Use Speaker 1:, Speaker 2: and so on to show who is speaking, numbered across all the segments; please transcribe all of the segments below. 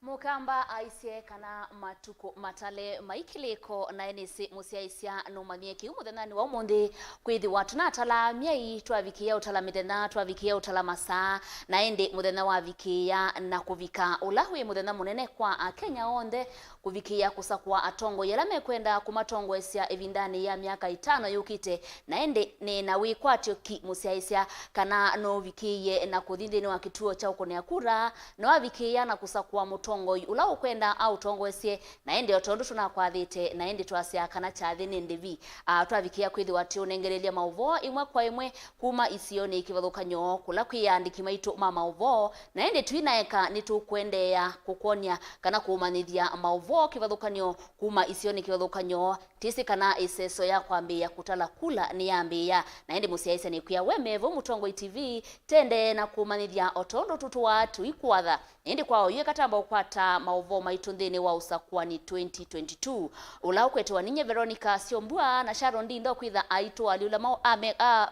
Speaker 1: Mukamba aisye kana matuko matale maikileko na enesi musiaisya no mamieki umuthenani wa umundi kwithi watu na atala miai twavikia utala midena twavikia utala masaa na ende muthenya wa vikia na kuvika ulahwe muthenya munene kwa Kenya onde kuvikia kusakwa atongo yala mekwenda kumatongo esya evindani ya miaka 5 yukite na ende ni na wikwatyo ki musiaisya kana no vikie na kuthindini wa kituo cha ukonia kura no avikia na kusakwa mutongo ula ukwenda au tongoesye na ende otondu tunakwathite na ende twasya kana chathi ni ndivi twavikia kwithi wati unengerelia mauvo imwe kwa imwe kuma isioni ikivathukanyo kula kwiyandiki maitu ma mauvo na ende twinaeka nitukwendea kukonia kana kumanithia mauvo kivathukanyo kuma isioni kivathukanyo tisi kana iseso ya kwambia kutala kula ni yambia na ende musiaisa ni kuya wemevo Mutongo TV tende na kumanithia otondo tutu watu ikwatha ende kwao yue katamba ukwata mauvo maitu nthini wa Usakuani 2022 ula ukwetwa ninye Veronica Siombua na Sharon Dindo kwitha aitu aliula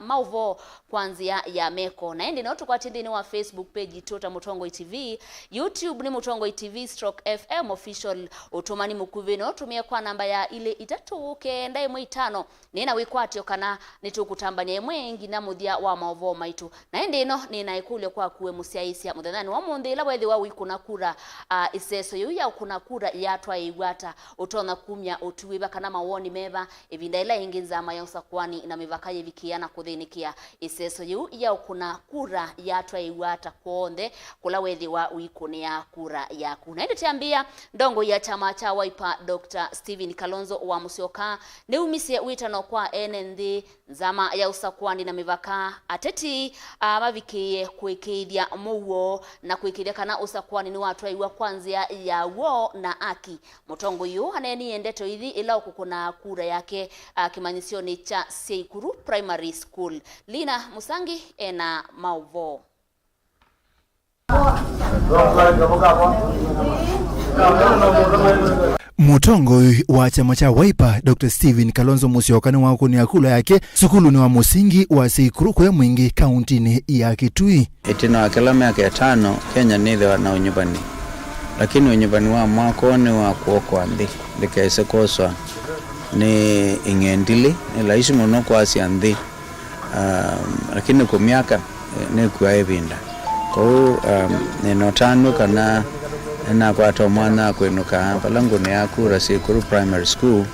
Speaker 1: mauvo kwanzia ya meko na ende notu kwa tindini wa Facebook page tota Mutongo TV, YouTube ni Mutongo TV/FM official utumani mukuvino tumia kwa namba ya ile 395 nina wikwatyo kana nitukutambania mwengi na muthia wa mauvo maitu na ende no nina ikulyo kwa kuwe musiaisia muthenani wa mundi ila wethi wa wikuna kura iseso yu ya kuna kura yatwa igwata utona kumya utuwiba kana mawoni meva evinda ila inginza ma ya Usakuani na mivakaye vikiana kuthinikia iseso yu ya kuna kura yatwa igwata kuonde kula wethi wa wikunia kura ya kuna ende tiambia ndongo ya chama cha Wiper Dr. Stephen Kalonzo wa Musyoka ne umisie witano kwa NND nzama ya Usakuani na mivaka ateti mavikie kuikithia muwo na kuikithia kana Usakuani ni watu aiwa kwanzia ya wo na aki Mutongo yu haneni endeto hithi ila ukukuna kura yake kimanyisioni cha Seikuru Primary School. Lina Musangi ena mauvo.
Speaker 2: Mutongo wa chama cha Wiper Dr. Stephen Kalonzo Musyoka ni wakunia kula yake sukulu ni wa musingi wa Seikuru kwa mwingi kauntini ya Kitui.
Speaker 3: Itina wakila miaka ya 5 Kenya nithe wana unyubani lakini unyubani wa mwako ni wa kuokwa nthi ndikaise koswa ni ingendili ni laisi muno kwa asia nthi lakini kwa miaka ni kwa evinda kwa ni notanu kana na kwa tomwana kwenuka palangu ni akura Seikuru Primary School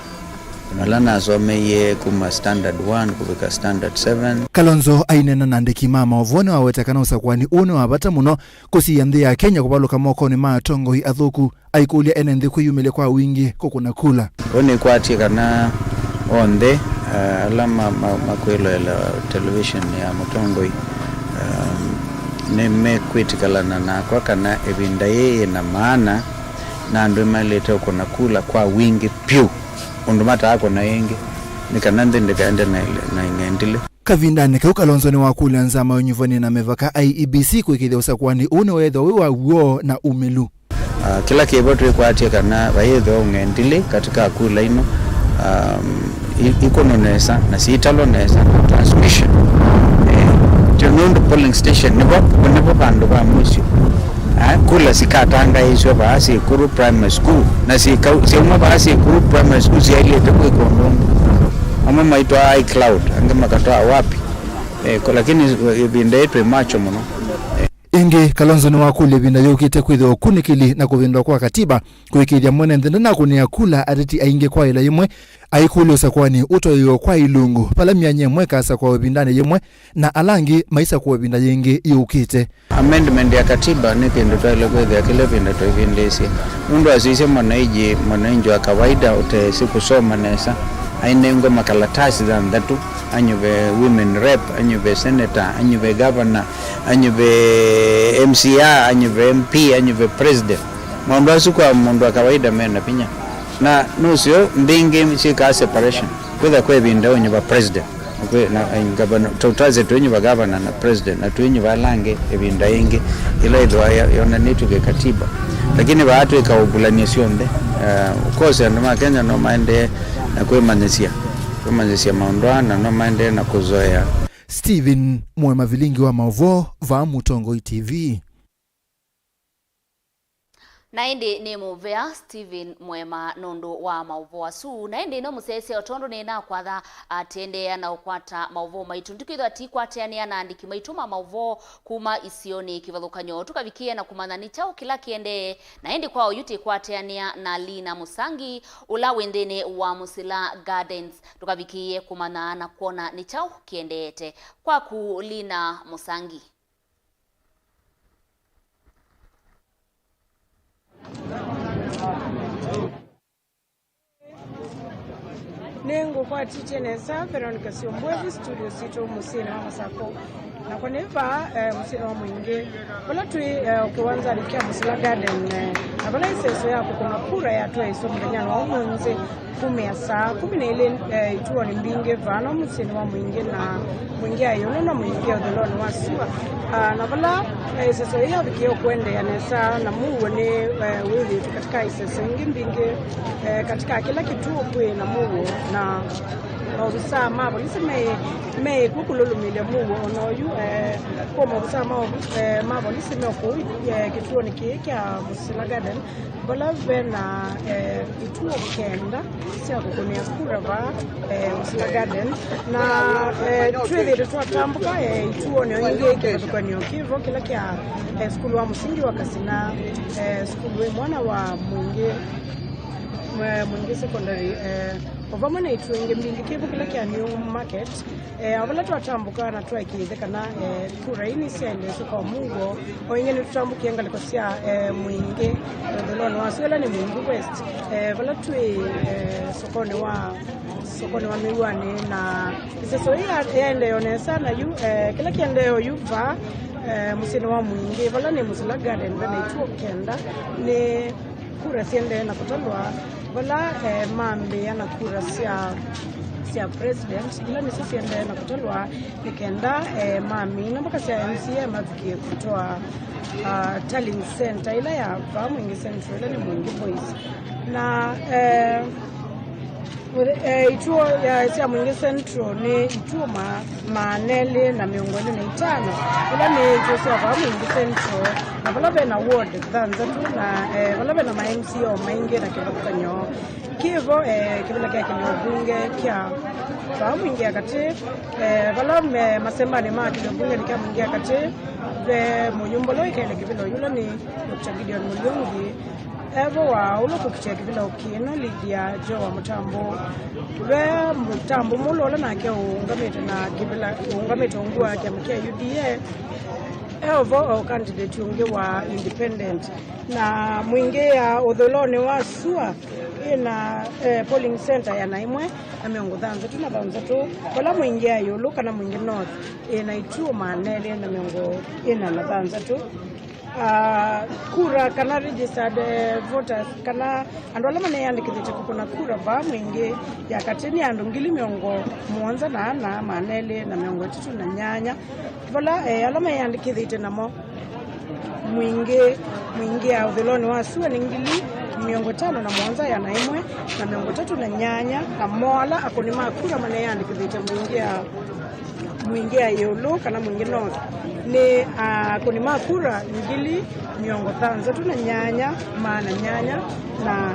Speaker 3: malana asomeye kuma standard 1 kubika standard 7.
Speaker 2: Kalonzo ainena nandiki mama ovone wawetakana Usakuani une wabata muno kusiya nthi ya Kenya kubaluka moko ni matongo athuku aikulia enenthi kwiyumile kwa wingi kukuna kula
Speaker 3: oni kwatie kana onde alama makwelo ya television ya Mutongo neme kwitikalana na kwa kana evinda yeye na maana na ndo maleta kuna kula kwa wingi piu undumata ako na yengi nikanande ndikaenda na ingendile
Speaker 2: kavindane kwa Kalonzo ni wakuli nzama unyuvani na mevaka IEBC kuikithia Usakuani une wetho wiwa uo na umelu
Speaker 3: kila kiboto ikwatie kana wayetho ungendile katika kula ino ikono nesa na siitalo nesa transmission Jonondo polling station nipo bandu ba musyo kula sikatanga isyo ba Seikuru Primary School na si uma ba Seikuru Primary School ile teko ikondo ama maito iCloud angema katoa wapi lakini ibinde yetu macho muno
Speaker 2: ingi Kalonzo ni wakuli binda yukite kwitho kunikili na kuvindwa kwa katiba kuikithia mwene nthenda na kunia kula ateti ainge kwa ila yimwe aikuli Usakuani utoyo kwa ilungu pala mianye mweka asa kwa webindane yimwe na alangi maisa kwa webinda yengi yukite
Speaker 3: amendment ya katiba ni kindu twale kwithia kile binda twivindisi mundu asise mwananji wa kawaida utesi kusoma nesa ainengo makalatasi za ndatu anyuve women rep anyuve senator anyuve governor anyuve MCA anyuve MP anyuve president mundu asukwa mundu wa kawaida mena pinya na nusio mbingi mshika separation kwitha kwebinda onyuva president na governor tutaze tunyuva governor na president na tunyuva lange ebinda yengi ila idwa yona nitu ke katiba lakini watu ikaubulania sionde of course ndoma Kenya no maende na kumanyisia maondwana no maende na kuzoea.
Speaker 2: Stephen Mwema Vilingi wa Mauvo va Mutongo TV.
Speaker 1: Naindi ni muvea Steven Mwema nondo wa mauvo wasu naindi no musese otondo nena kwatha atende na ukwata mauvo maitu ndikitho ati kwateania na andiki maituma mauvo kuma isioni kivathukanyo tukavikie na kumanani chao kila kiende naindi kwao yuti kwateania na Lina Musangi ula wendene wa Musila Gardens tukavikie kumana na kuona ni chao kiendete kwa ku Lina Musangi.
Speaker 4: Nengo kwa tiche nesa Veronica Siombwevi studio sito musini wa Masako na kwa neva musini wa mwingi wala tui ukiwanza alikia Musila Garden na wala iseso yako kuna kura ya tuwa iso mdanyano wa umunzi 10 na ile ituwa ni mbinge vano musini wa mwingi na mwingi ayono na mwingi ya udholoni wa sua na wala iseso ya vikio kuende ya nesa na muwe withi katika iseso ingi mbinge katika kila kituo kwe na muwe na obisa mabo lisime kukululumile muwe onoyu koma obisa mabo lisime oku kituo ni kya Musila Garden bala vena ituo kenda siya kukunia kura va Musila Garden na tuwezi tuwatambuka ituo ni oinge kifatuka ni okivo kila kia skulu wa musingi wa Kasina skulu mwana wa mwingi secondary ovamana ituenge mbingi kivu kila kia New Market avala tuwatambuka na tuwa ikizeka na kura ini siya indesu kwa mungo oinge ni tutambuki enga liko siya mwingi dholoni wa suela ni mwingi west vala tuwe sokoni wa miwani na iseso hii ende yonesa na yu kila kia ndeo yuva musini wa mwingi vala ni Musila Garden vena ituo kenda ni kura siende na kutalwa wala mambe yana kura siya president ila ni sisi ende na kutalwa nikenda mami na mpaka siya MCA mavikie kutoa tallying center ila ya Mwingi Central ila ni Mwingi Boys na ituo ya siya Mwingi Central ni ituo manele na miongoni na 5 ila ni ituo siya Mwingi Central na wala na ward dhanza tu na wala na ma-MCO maingi na kivakukanyo kivo kivila kia kiliyobunge kia Mwingi ya kati wala masemba ni maa kiliyobunge ni kia Mwingi ya kati ve muyumbolo ikaile kivilo yula ni Dr. Gideon Mulungi evo wa ulo kukichia kivila ukino Lydia Jo wa Mutambo ve Mutambo mulola na kia ungamete na kivila ungamete ungua kia mkia UDA evo candidate unge wa independent na mwingi ya udholoni wa sua ina polling center ya naimwe na miongo dhanza tu na dhanza tu wala mwingi ya yulu kana mwingi north ina ituo manele na miongo ina na dhanza tu kura kana registered voters kana ando alama ne yandikithite kuna kura va mwingi ya katini andu ngili miongo muonza na manele na miongo titu na nyanya vala alama yandikithite namo mwingi ya udholoni wa sua ni ngili miongo 5 na muonza ya naimwe na miongo 3 na nyanya na mola akoni makura mane yandikithite mwingi ya yulu kana mwingi north ni akoni makura ngili miongo 3 na nyanya maana nyanya na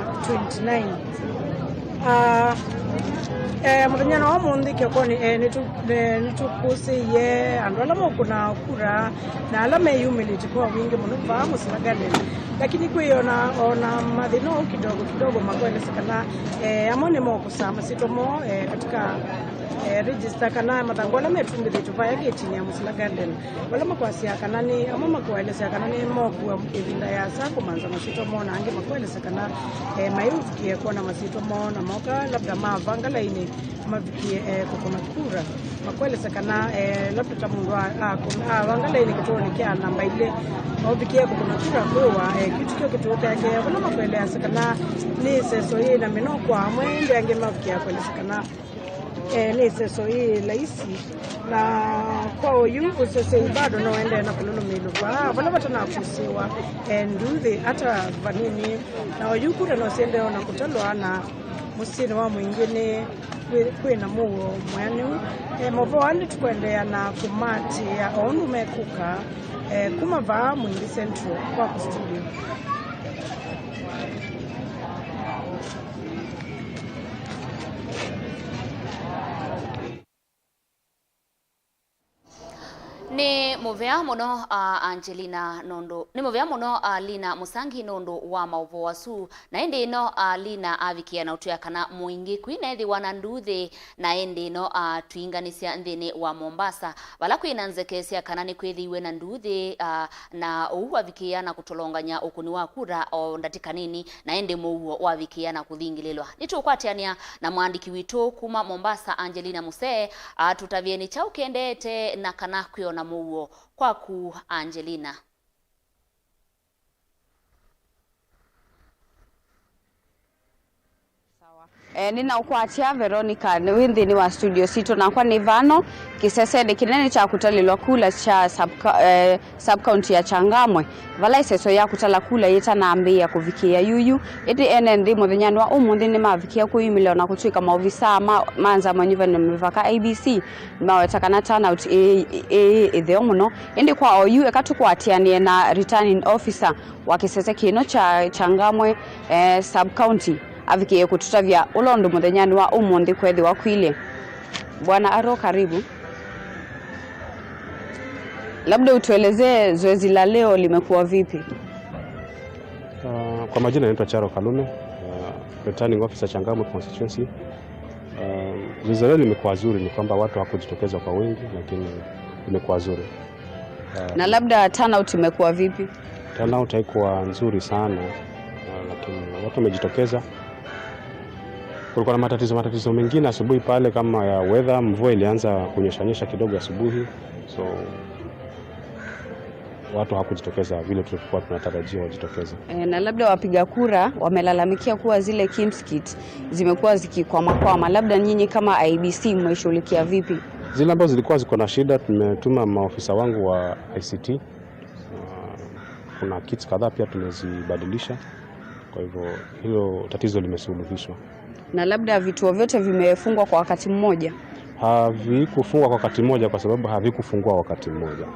Speaker 4: 29 muthenya wa mundi kiokoni nitukusi ye andu alama kuna kura na alama humility kwa wingi muno va Musila Garden lakini kuiona ona madhino kidogo makwelesekana amone mo kusama sitomo katika register kana matangola metumbi vitu vaya getini ya Musila Garden wala makwasi kanani ama makwelesa kanani mo kwa mkivinda ya sako manza masito mo na ange makwelesa kana mayuki kuona masito mo na moka labda mavangala ini mavikie kokona kura makwelesa kana labda tamundu kuna vangala ini kitoni kia namba ile mavikie kokona kura kwa kitu yake wala makwelesa kana ni seso hii na mino kwa mwende ange mavikie kwelesa kana ni seso hii laisi na kwa oyu usese bado no ende na kululu milu kwa wala batana kusiwa nduthi hata vanini na oyu kura no sende na kutalwa na musini wa mwingine kwina muo mwanu movo andi tukwendea na kumati ya onu mekuka kuma va Mwingi Central kwa studio.
Speaker 1: muvea muno Angelina Nondo ni muvea muno Lina Musangi Nondo wa mauvo wasu na ende ino Lina avikia na utuya kana muingi kwina ethi wananduthi na ende ino tuinganisya nthini wa Mombasa wala kwina nzekesia kana ni kwithiwe na nduthi na uhu avikia na kutolonganya ukuni wa kura o ndatika nini na ende muuo wavikia na kuthingililwa nitukwatiania na mwandiki witu kuma Mombasa Angelina Muse tutavieni chau kendete na kana kuiona muuo kwaku Angelina.
Speaker 5: Nina ukwatia Veronica withini wa studio sito na kwa nivano kisesede kinene cha kutalilwa kula cha sub-county ya Changamwe vala iseso ya kutala kula yeta na ambia kuvikia yuyu eti NND muthenya wa umuthi ni mavikia kuyumilio na kutuika maovisa manza manyuva na mivaka ABC mawetaka na turnout itheo muno indi kwa OU ekatukwatia na returning officer wa kisese kino cha Changamwe sub-county avikie kututavya ulondo muthenyani wa umuthi kwethi wa kwile. Bwana Aro, karibu. Labda utuelezee zoezi la leo limekuwa vipi?
Speaker 6: Kwa majina naitwa Charo Kalume, returning officer Changamwe constituency. Zoezi leo limekuwa zuri, ni kwamba watu hakujitokeza kwa wingi lakini limekuwa zuri.
Speaker 5: Na labda turnout imekuwa vipi?
Speaker 6: Turnout haikuwa nzuri sana lakini watu wamejitokeza. Kulikuwa na matatizo mengine asubuhi pale kama ya weather, mvua ilianza kunyesha kidogo asubuhi, so watu hakujitokeza vile tulikuwa tunatarajia wajitokeze.
Speaker 5: Na labda wapiga kura wamelalamikia kuwa zile KIMS kit zimekuwa zikikwama, labda nyinyi kama IBC mmeshughulikia vipi?
Speaker 6: Zile ambazo zilikuwa ziko na shida tumetuma maofisa wangu wa ICT. Kuna kits kadhaa pia tumezibadilisha, kwa hivyo hilo tatizo limesuluhishwa.
Speaker 5: Na labda vituo vyote vimefungwa kwa wakati mmoja?
Speaker 6: Havikufungwa kwa wakati mmoja kwa sababu havikufungua wakati mmoja.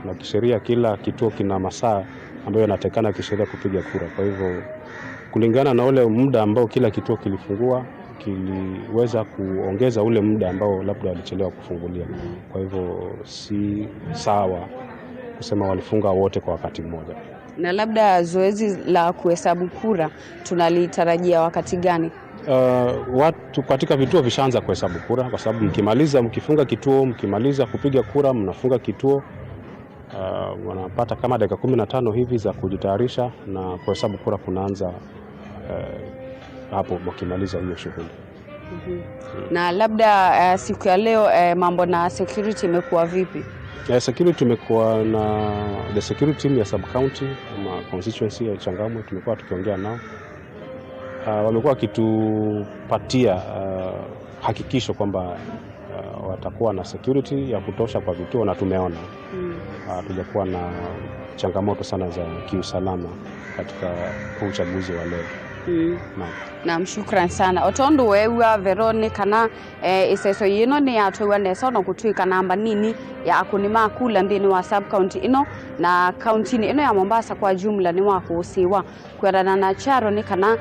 Speaker 6: Na kisheria kila kituo kina masaa ambayo yanatakana kisheria kupiga kura. Kwa hivyo kulingana na ule muda ambao kila kituo kilifungua, kiliweza kuongeza ule muda ambao labda walichelewa kufungulia. Kwa hivyo si sawa kusema walifunga wote kwa wakati mmoja.
Speaker 5: Na labda zoezi la kuhesabu kura tunalitarajia wakati gani?
Speaker 6: Watu katika vituo vishaanza kuhesabu kura kwa sababu mkifunga kituo, mkimaliza kupiga kura, mnafunga kituo, wanapata kama dakika 15 hivi za kujitayarisha na kuhesabu kura kunaanza hapo mkimaliza hiyo shughuli.
Speaker 5: Na labda siku ya leo mambo na security imekuwa vipi?
Speaker 6: Security imekuwa na the security team ya sub county ama constituency ya Changamwe, tumekuwa tukiongea nao. Wamekuwa kitupatia hakikisho kwamba watakuwa na security ya kutosha kwa vituo na tumeona. Tujakuwa na changamoto sana za kiusalama katika uchaguzi wa leo.
Speaker 5: Na shukran sana otondu wewa Veronica na iseso yino ni atwa nesa no kutuika namba nini ya akunima kula ndini wa sub county ino na county ino ya Mombasa kwa jumla ni wako usiwa kwendana na Charo ni kana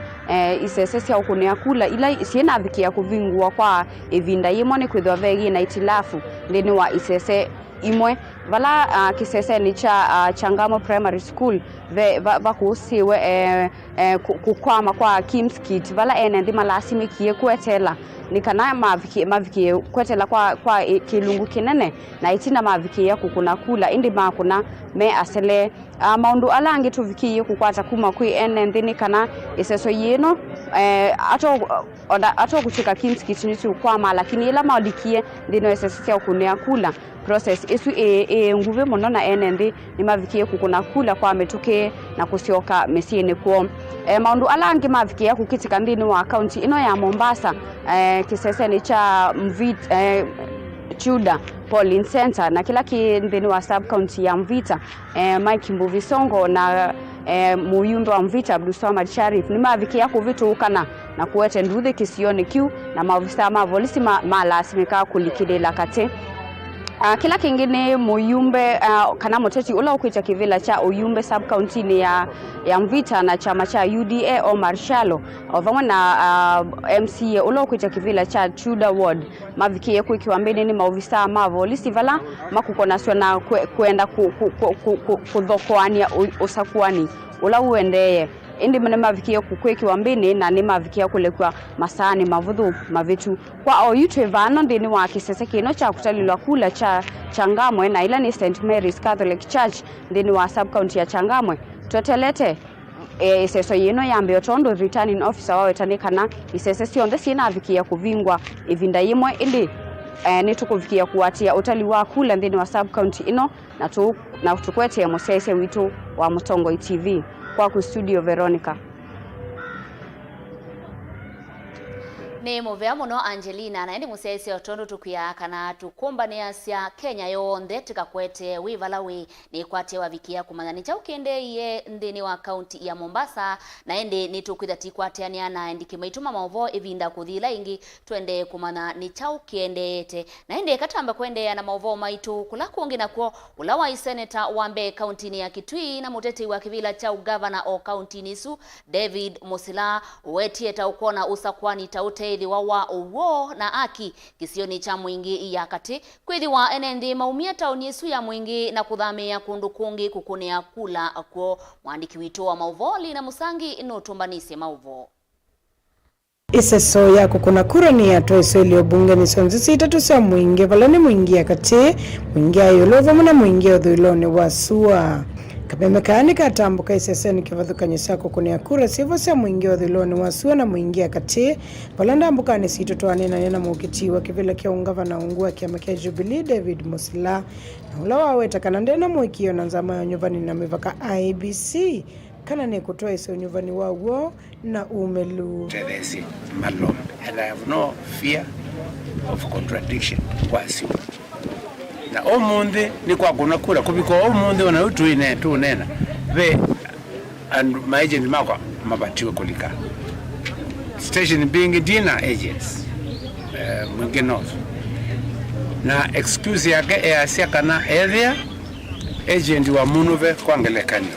Speaker 5: isesesi ya ukunia kula ila isiena avikia kuvingua kwa evinda yimo ni kwithwa vegi na itilafu ndini wa isese imwe vala kisese ni cha Changamwe Primary School vakusiwe kukwama kwa KIMS kit vala NND malasimikie kwetela nikana mavikie kwetela kwa kilungu kinene na itina mavikie kukuna kula indi makuna me asele maundu alangi tuvikie kukwata kuma kwi NND nikana iseso yino ato kuchika KIMS kit nitu kwama lakini ila maudikie ndino iseso ya kunia kula process isu nguve muno na NND ni mavikie kukuna kula kwa metuke na kusioka mesiene kwa maundu alangi mavikie kukitika ndini wa county ino ya Mombasa kisese ni cha Mvita Chuda Polling Center na kila kindini wa sub county ya Mvita Mike Mbuvisongo na muyundo wa Mvita Abdulswamad Sharif ni mavikie kuvitu ukana na kuwete nduthi kisioni kiu na mavisa mavolisi malasimika kulikilela kate Kila kingine muyumbe kana moteti ula ukwita kivila cha uyumbe sub county ni ya Mvita na chama cha UDA o Marshalo ovamwe na MCA ula ukwita kivila cha Tudor Ward mavikie kuikiwambeni ni maovisa mavo lisivala makukonaswa na kuenda kudhokoania Usakuani ula uendeye indi mene mavikia kukweki wambini na ni mavikia kulekwa masani mavudhu mavitu kwa oyutwe vano ndini wa kisese kino cha kutalilwa kula cha Changamwe na ila ni St. Mary's Catholic Church ndini wa sub-county ya Changamwe totelete iseso yino yambe otondo returning officer wawe tanikana isese sionde sina avikia kuvingwa ivinda yimwe indi nitukuvikia kuwatia utali wa kula ndini wa sub-county ino na tukwete mosese witu wa Mutongo TV kwa studio Veronica.
Speaker 1: Ni muvea muno Angelina na endi musesi otondo tukuya kana tukumbane asya Kenya yonde tikakwete wivalawi ni kwate wavikia kumanyani cha ukende iye ndini wa kaunti ya Mombasa na endi ni tukwitha tikwatiania na endi kimaituma maovo evinda kuthila ingi twende kumana ni cha ukende ete na endi katamba kwende ya na maovo maitu kula kuongi na kuo ulawa iseneta wambe kaunti ni ya Kitui na muteti wa kivila cha ugavana o kaunti nisu David Musila wetieta ukona Usakuani taute wawa uwo na aki kisioni cha mwingi ya kati kwithiwa enendi maumia tauni yesu ya mwingi na kuthamia kundu kungi kukunea kula akwo mwandiki wito wa mauvoli na musangi inotumbanise mauvo
Speaker 4: iseso ya kukuna kura ni ya toeso ilio bunge ni sonzi sita tusa mwingi valani mwingi ya kati mwingi ayolova muna mwingi odhuilone wasua Kapemekani katambuka iseseni kivadhukanyisa kukunia kura sivo sa mwingi wa dhiloni wasua na mwingi ya kati palanda ambukani sito tuwane na nena mwukitiwa kivila kia ungava na ungua kia makia Jubilee David Musila na ulawa weta kanandena mwikio na nzama ya nyuvani na mivaka IBC kana ni kutoa isi nyuvani wa uo na umelu
Speaker 7: Tedesi malom and I have no fear of contradiction wasiwa na omunde ni kwa kuna kula kubiko omunde wana utuine tu nena ve and my agent mako mabatiwe kulika station being dinner agents mwingi north na excuse yake asia kana area agent wa Munuve kwangelekani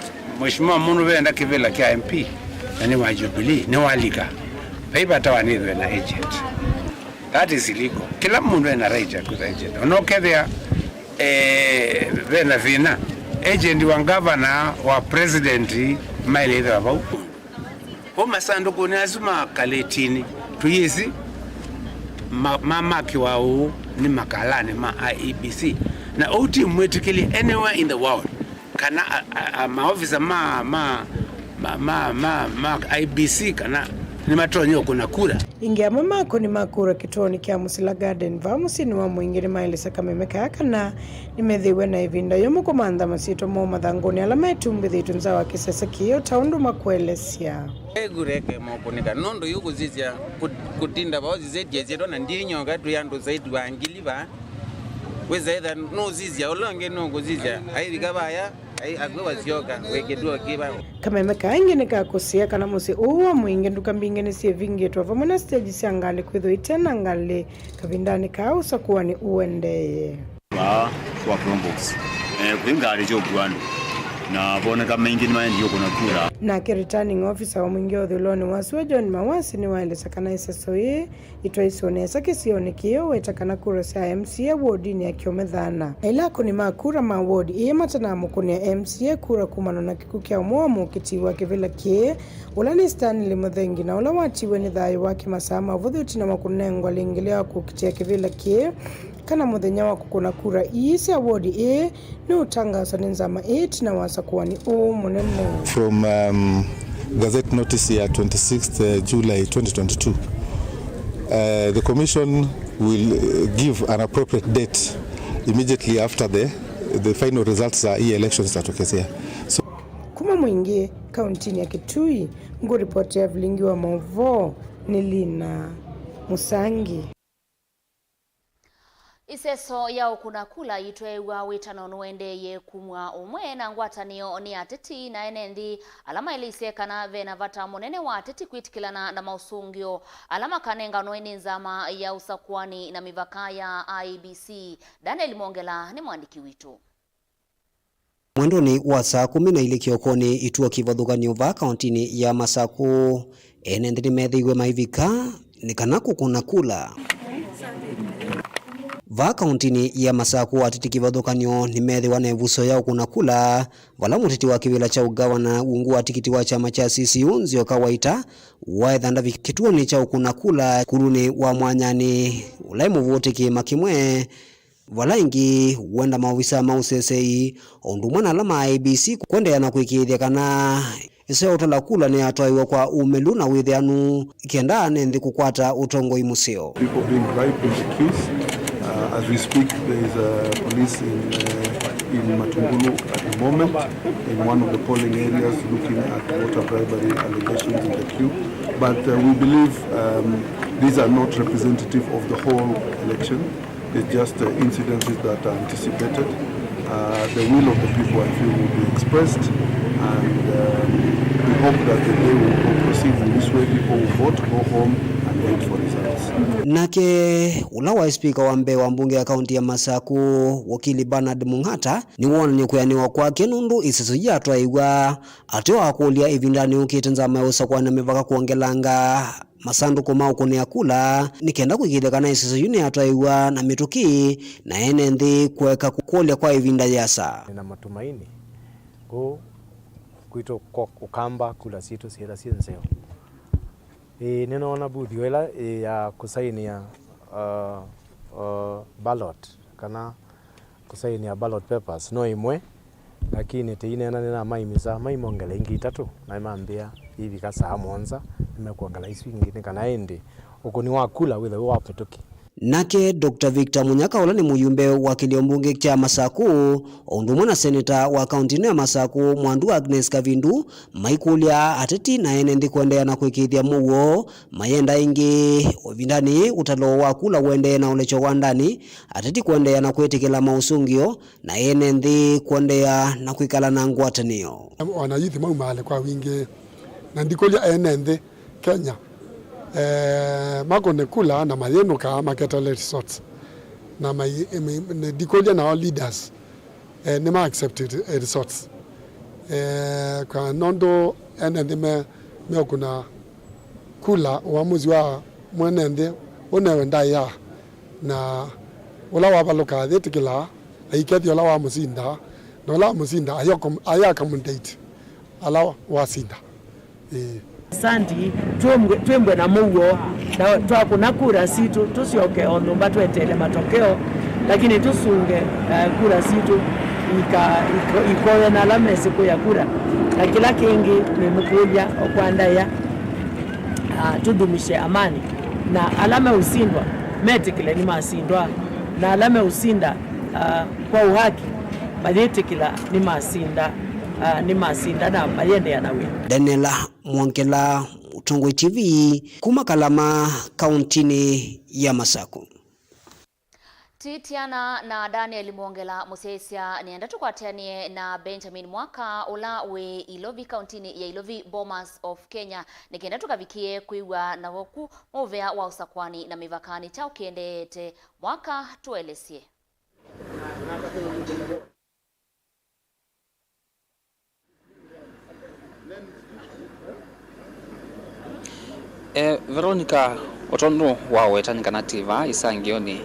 Speaker 7: mheshimiwa Munuve enda kivela kia MP na ni wa Jubilee ni walika paiba tawanidwe na agent that is illegal kila mundu ena right ya kuza agent onokethea vena vina agent wa governor wa president maile baba homa sanduku ni azuma kaletini tuyizi mama kiwao ni makalani ma IEBC na oti mwetikili anywhere in the world kana ma officer ma IBC kana ni matonyo kuna kura
Speaker 4: ingia mama ko ni makura kitoni kia Musila Garden vamusi ni wa mwingine mailisa kamemeka yakana nimedhiwe na ivinda yomo komanda masito mo madhangoni alama etumbithi tunza wa kisese kiyo taundu makuelesia
Speaker 8: egureke mokonika nondo yuko zizia kutinda baozi zedi zedo na ndinyo gatu yandu zaidi waangiliva weza either no zizia olonge no gozizia aibigabaya agwa zioga wekedua kiba
Speaker 4: kamemeka ingene kakusia kana musi uwa mwingi ndukambingene sie vingi tova mona stage siangale kwitho itena ngale kavindani ka Usakuani uendeye
Speaker 9: kwa Chromebox kwingale jo bwana na bona kama ingine maindi yoko na kura
Speaker 4: na returning officer wa mwingi odhiloni wasua John Mawasi ni waeleza kana isesoye itwaisonesa kisionikio wetakana kura sa MCA wardini ya kiomethana ilako ni makura ma ward iye matana mukuni ya MCA kura kumano na kikukia umoa mukitiwa kivila kie ulani Stanley Muthengi na ulawatiwe ni dhayo waki masama uvudhi utina makunengwa lingilewa kukitia kivila kie kana muthenya wa kukuna kura isi award ni utangazo ni nzama 8 na Usakuani MUNENE
Speaker 10: from Gazette notice ya 26th July 2022 the commission will give an appropriate date immediately after the final results are elections zatokezea so
Speaker 4: kuma mwingi kauntini ya Kitui nguripoti ya vilingi wa Mauvo ni Lina Musangi
Speaker 1: Iseso yao kuna kula itwewa witano nuende ye kumwa umwe na ngwatanio ni ateti na enendi alama ilisekana vena vata MUNENE wa ateti kwitikilana na mausungio alama kanenga noeni nzama ya Usakuani na mivaka ya IBC. Daniel Mongela ni mwandiki witu.
Speaker 11: Mwendoni wa saa 12 kiokoni itua kivadhukanio va kauntini ya Masaku enendi methiwe maivika ni kanaku kuna kula va kauntini ya Masaku atiti kivadhukanio ni methiwa nevuso yao kuna kula vala mutiti wa kivila cha ugawana ungu wa tikiti wa chama cha CCU nzio kawaita waethanda kituoni cha kuna kula kuluni wa mwanyani ulaimu votiki makimwe vala ingi wenda mawisa mausesei ondumwana alama IBC kwendeana kwikithia kana iseo utala kula ni atwaiwa kwa umelu na witheanu kienda nendi kukwata utongo imuseo.
Speaker 12: People being bribed in the queues. As we speak, there is a police in Matungulu at the moment in one of the polling areas looking at voter bribery allegations in the queue. But we believe these are not representative of the whole election. It's just incidences that are anticipated. The will of the people, I feel, will be expressed, and we hope that the day will proceed in this way. People will vote, go home, and wait for results.
Speaker 11: Nake ulawa speaker wa mbe wa mbunge ya kaunti ya Masaku wakili Bernard Mung'ata ni wona ni kuyaniwa kwake nundu isiso yatwaiwa atyo akulia ivindani ukite nzama ya Usakuani na mivaka kuongelanga masanduku mauko ni akula nikenda kwikithekana isiso yune yatwaiwa na mituki na enendi kuweka kukolia kwa ivinda yasa.
Speaker 13: Nina matumaini go kuito ukamba kula situ sira sinseo ninaona budhi wela ya kusaini ya ballot kana kusaini ya ballot papers no imwe lakini teine nena maimiza maimongela ingi itatu na imambia hivi kasa hamonza nimekuangala isu ingine kana ende uko ni wakula withe wapotoki.
Speaker 11: Nake Dr. Victor Munyaka ola ni muyumbe wa kiliombunge cha Masaku ondumwa na seneta wa kaunti ya Masaku Mwandu Agnes Kavindu maikulia ateti na enendi kuendea na kwikithia muwo mayenda ingi ovindani utalo wa kula wende na ulecho wandani ateti kuendea na kwetikela mausungio na enendi kuendea na kwikala na ngwatanio.
Speaker 14: Wanayithi maumale kwa wingi na ndikolia enendi Kenya magone kula na mayeno ka maketale resorts na dikolia na all leaders nema accepted resorts kwa nondo enende me kuna kula uamuzi wa mwenende unawenda ya na wala wabaloka thetikila aiketi wala wa musinda na wala musinda ayaka mundate ala wasinda
Speaker 4: Sandi twembwe na muwo twakuna kura situ tusioke ondumba twetele matokeo lakini tusunge kura situ ikoye na alama siku ya kura na kila kingi ni mkuja okwandaya tudumishe amani na alama usindwa metikile ni masindwa na alama usinda kwa uhaki majetikila ni masinda na mayende yanawe.
Speaker 11: Daniela Mongela, Utongwe TV, kuma Kalama, kauntini ya Masaku.
Speaker 1: Titiana na Daniel Mongela musesia nienda tukwatianie na Benjamin Mwaka ula we Ilovi kauntini ya Ilovi Bomas of Kenya nikienda tukavikie kuiwa na woku movea wa Usakuani na mivakani chao kiendete Mwaka tuelesie.
Speaker 15: Veronica otono wawetani kanativa isangioni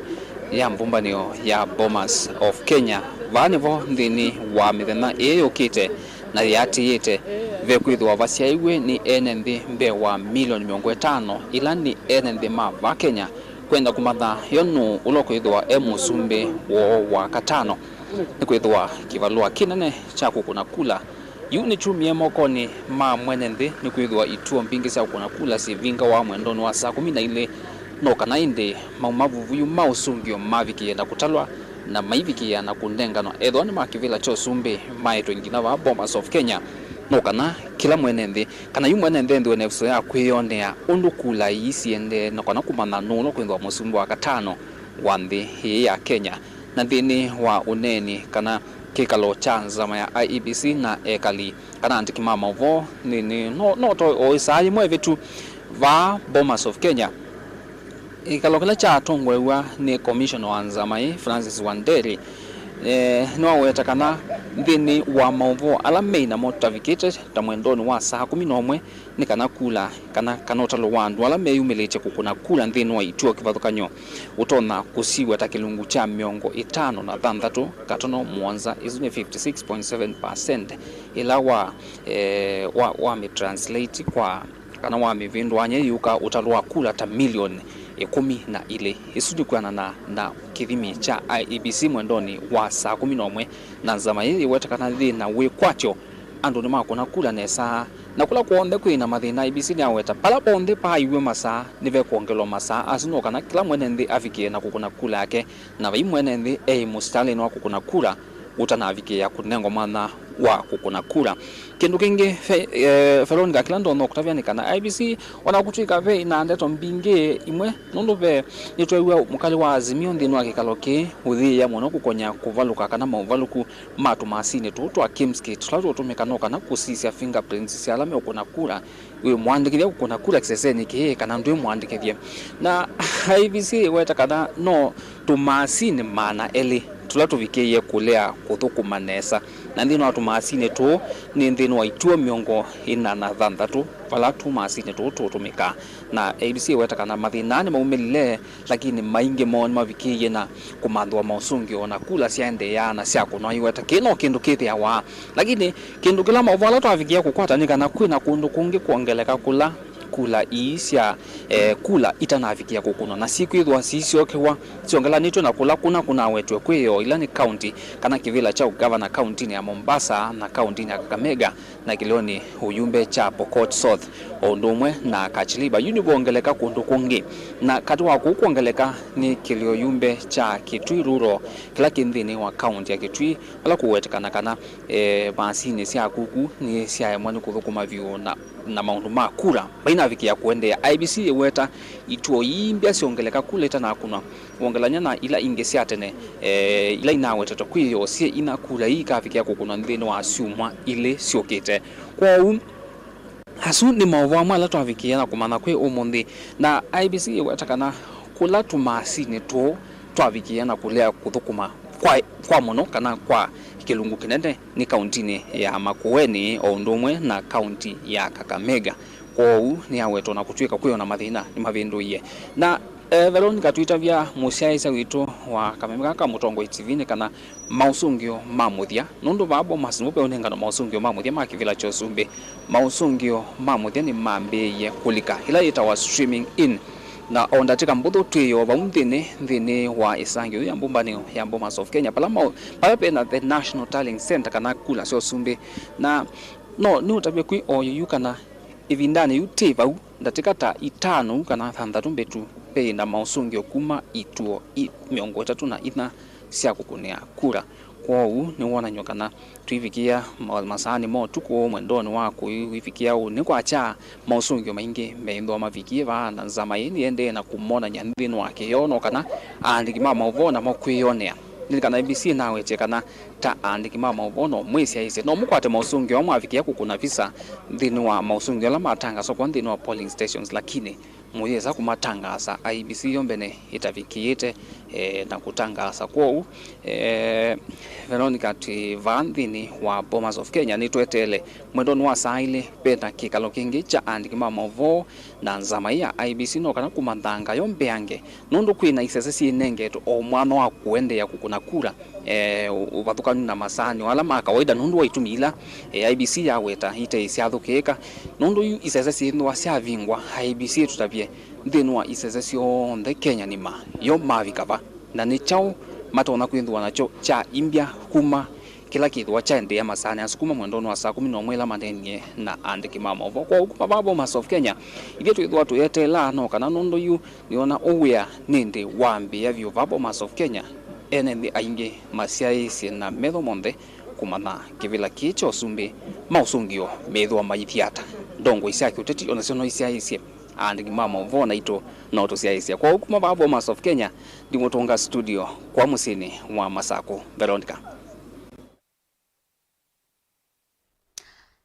Speaker 15: ya mbumbanio ya Bomas of Kenya vanivo ndini wa mithena yukite na yati yete vekwithwa vasiaiwe ni enendi mbe wa milioni 50 ila ni enendi ma Kenya kwenda kumatha yonu ulokwithwa emusumbe wa katano nikwithwa kivalua kinene cha kukuna kula yuni chumie mokoni ma mwenende ni kwithwa ituo mbingi cia kuna kula sivinga wa mwendoni wa saa 12 no kana inde maumavuvu mausungio maviki na kutalwa na maiviki na kundengano ethwa ni makivila cho sumbe maito ingina wa Bomas of Kenya no kana kila mwenende kana yu mwenende ndo nefso ya kwiyonea undu kula isiende no kana kumana no kwithwa musumbe wa katano wa nthi ya Kenya na thini wa uneni kana kikalo cha nzama ya IEBC na ekali kana andiki mama vo ni no to oisai mwe vitu va Bomas of Kenya ikalo kala cha tongwewa ni commissioner wa nzama Francis Wanderi no weta kana thini wa mauvo ala meina motivated tamwendoni wa saa 11 ni kana kula kana kanota lwandu ala meyumilete kukuna kula thini wa ituo kivathukanyo utona kusiwa takilungu cha miongo 5 na 6 katono mwanza izune 56.7% ila wa me translate kwa kana wa mivindu anye yuka utalwa kula ta milioni 12 isudikwana na kithimi cha IEBC mwendoni wa saa 11 na nzama hii wetakana thina we kwacho andu ni makona kula nesa na kula kuonde kwina mathina IEBC ni aweta pala bonde pa iwe masaa nive kuongelwa masaa asino kana kila mwene nthi afikie na kukuna kula yake na vai mwene nthi mustali no kukuna kula utana afikie ya kunengo mana wa kukuna kula kindu kingi Veronica kila ndo nokutavya kana IEBC ona kutwika ve na ndeto mbinge imwe nundu ve nitwewa mukali wa azimio ndino akikaloke uthi ya mono kukonya kuvaluka kana mauvaluku matu masine tu twa kimskit tulato tumeka no kana kusisia fingerprints sia alame ukuna kula we mwandikithia ukuna kula kiseseni ki kana ndu mwandikithia na IEBC weta kana no tumasine mana eli tulato vikeye kulea kuthukuma nesa na ndino watu maasine tu ni ndino wa ituo miongo 4 pala tu maasine tu tutumika na ABC wetakana mathinani maumelile lakini maingi moni mavikeye na kumandwa mausungio na kula siende yana siako no iweta kino kindu kithia wa lakini kindu kila mavala tu avikia kukwata nika na kwina kundu kungi kuongeleka kula isya kula itanafikia kukuna na siku idwa sisi okewa siongela nito na kula kuna wetwe kweyo ila ni county kana kivila cha governor county ni ya Mombasa na county ni ya Kakamega na kiloni uyumbe cha Pokot South ondumwe na Kachiliba yunibongeleka kundu kungi na katwa kuongeleka ni kilio yumbe cha Kitui Rural kila kindini wa county ya Kitui ala kuwetekana kana basini sia kuku ni sia ya mwani kuthukuma vyo na maundu makura baina viki ya kuende ya IEBC weta ituo yimbia siongeleka kuleta na kuna uongelanya na ila ingesia tene ila inaweta tokwiyo sie inakula ika viki ya kukuna ndhino wa asiumwa ile siokete kwa hasu ni mauvamu ala tuaviki ya na kumana kwe umundi na IEBC weta kana kula tumasini tuaviki ya na kulea kuthukuma kwa mono kana kwa kilungu kinene ni kauntini ya Makueni ondumwe na kaunti ya Kakamega kwa ni aweto na kutwika kuyo na mathina ni mavindu iye na Veronica Twitter vya musiaisa wito wa Kakamega ka mutongo itivine kana mausungio mamuthia nundu babo masimupe unenga na mausungio mamuthia makivila chosumbe mausungio mamuthia ni mambeye kulika ila itawa streaming in na ondatika mbuthu twiyo thini wa isangio ya mbumbani ya Bomas of Kenya pala pena the National Talent Center kana kula sio sumbe na no ni utabia kwi oyo kana ivindani yutiva ndatika ta 5 kana 6 mbetu pe na mausungio kuma ituo miongo 3 na ina sia kukunea kura kwao ni wona nyokana tuivikia masani mo tuko mwendoni wako ivikia ni kwacha mausungio maingi mendo mavikie va na nzama yini ende na kumona nyandhino wake yono kana andiki mama uvona mokwionea nilikana IEBC nawe chekana ta andiki mama uvono mwezi aise no mukwate mausungio mwavikia kukuna visa ndino wa mausungio la matanga so kwa ndino wa polling stations lakini muyeza kumatangasa IEBC yombene itavikiete na kutangasa kwao Veronica Tivandhini wa Bomas of Kenya nitwetele mwendoni wa saile pena kikalo kingi cha andiki mama uvo na nzama ya IEBC no kana kumandanga yombeange nundu kwina isesesi nengeto o mwana wa kuende ya kukuna kura uvathukanu na masani wala makawaida nundu waitumila IEBC ya weta ite isiathukeka nundu yu isesesi ndo asiavingwa IEBC tutavye ndino wa isesesi onthe Kenya nima yo mavikava na ni chao matona kwindwa nacho cha imbia kuma kila kitu cha ndea masani asukuma mwendoni wa saa 11 manenye na andiki mama ovo kwa ukuma babo Bomas of Kenya ivyo tuithwa tuyetela no kana nundu yu niona owea nindi wambi ya vyo Bomas of Kenya enendi aingi masiaisi na medho monde kumana kivila kicho sumbi mausungio medho maithiata ndongo isiaki uteti onasiono isiaisi and mama vona ito no tusiaisia kwa hukuma ba Bomas of Kenya ndimotonga studio kwa musini wa Masako Veronica.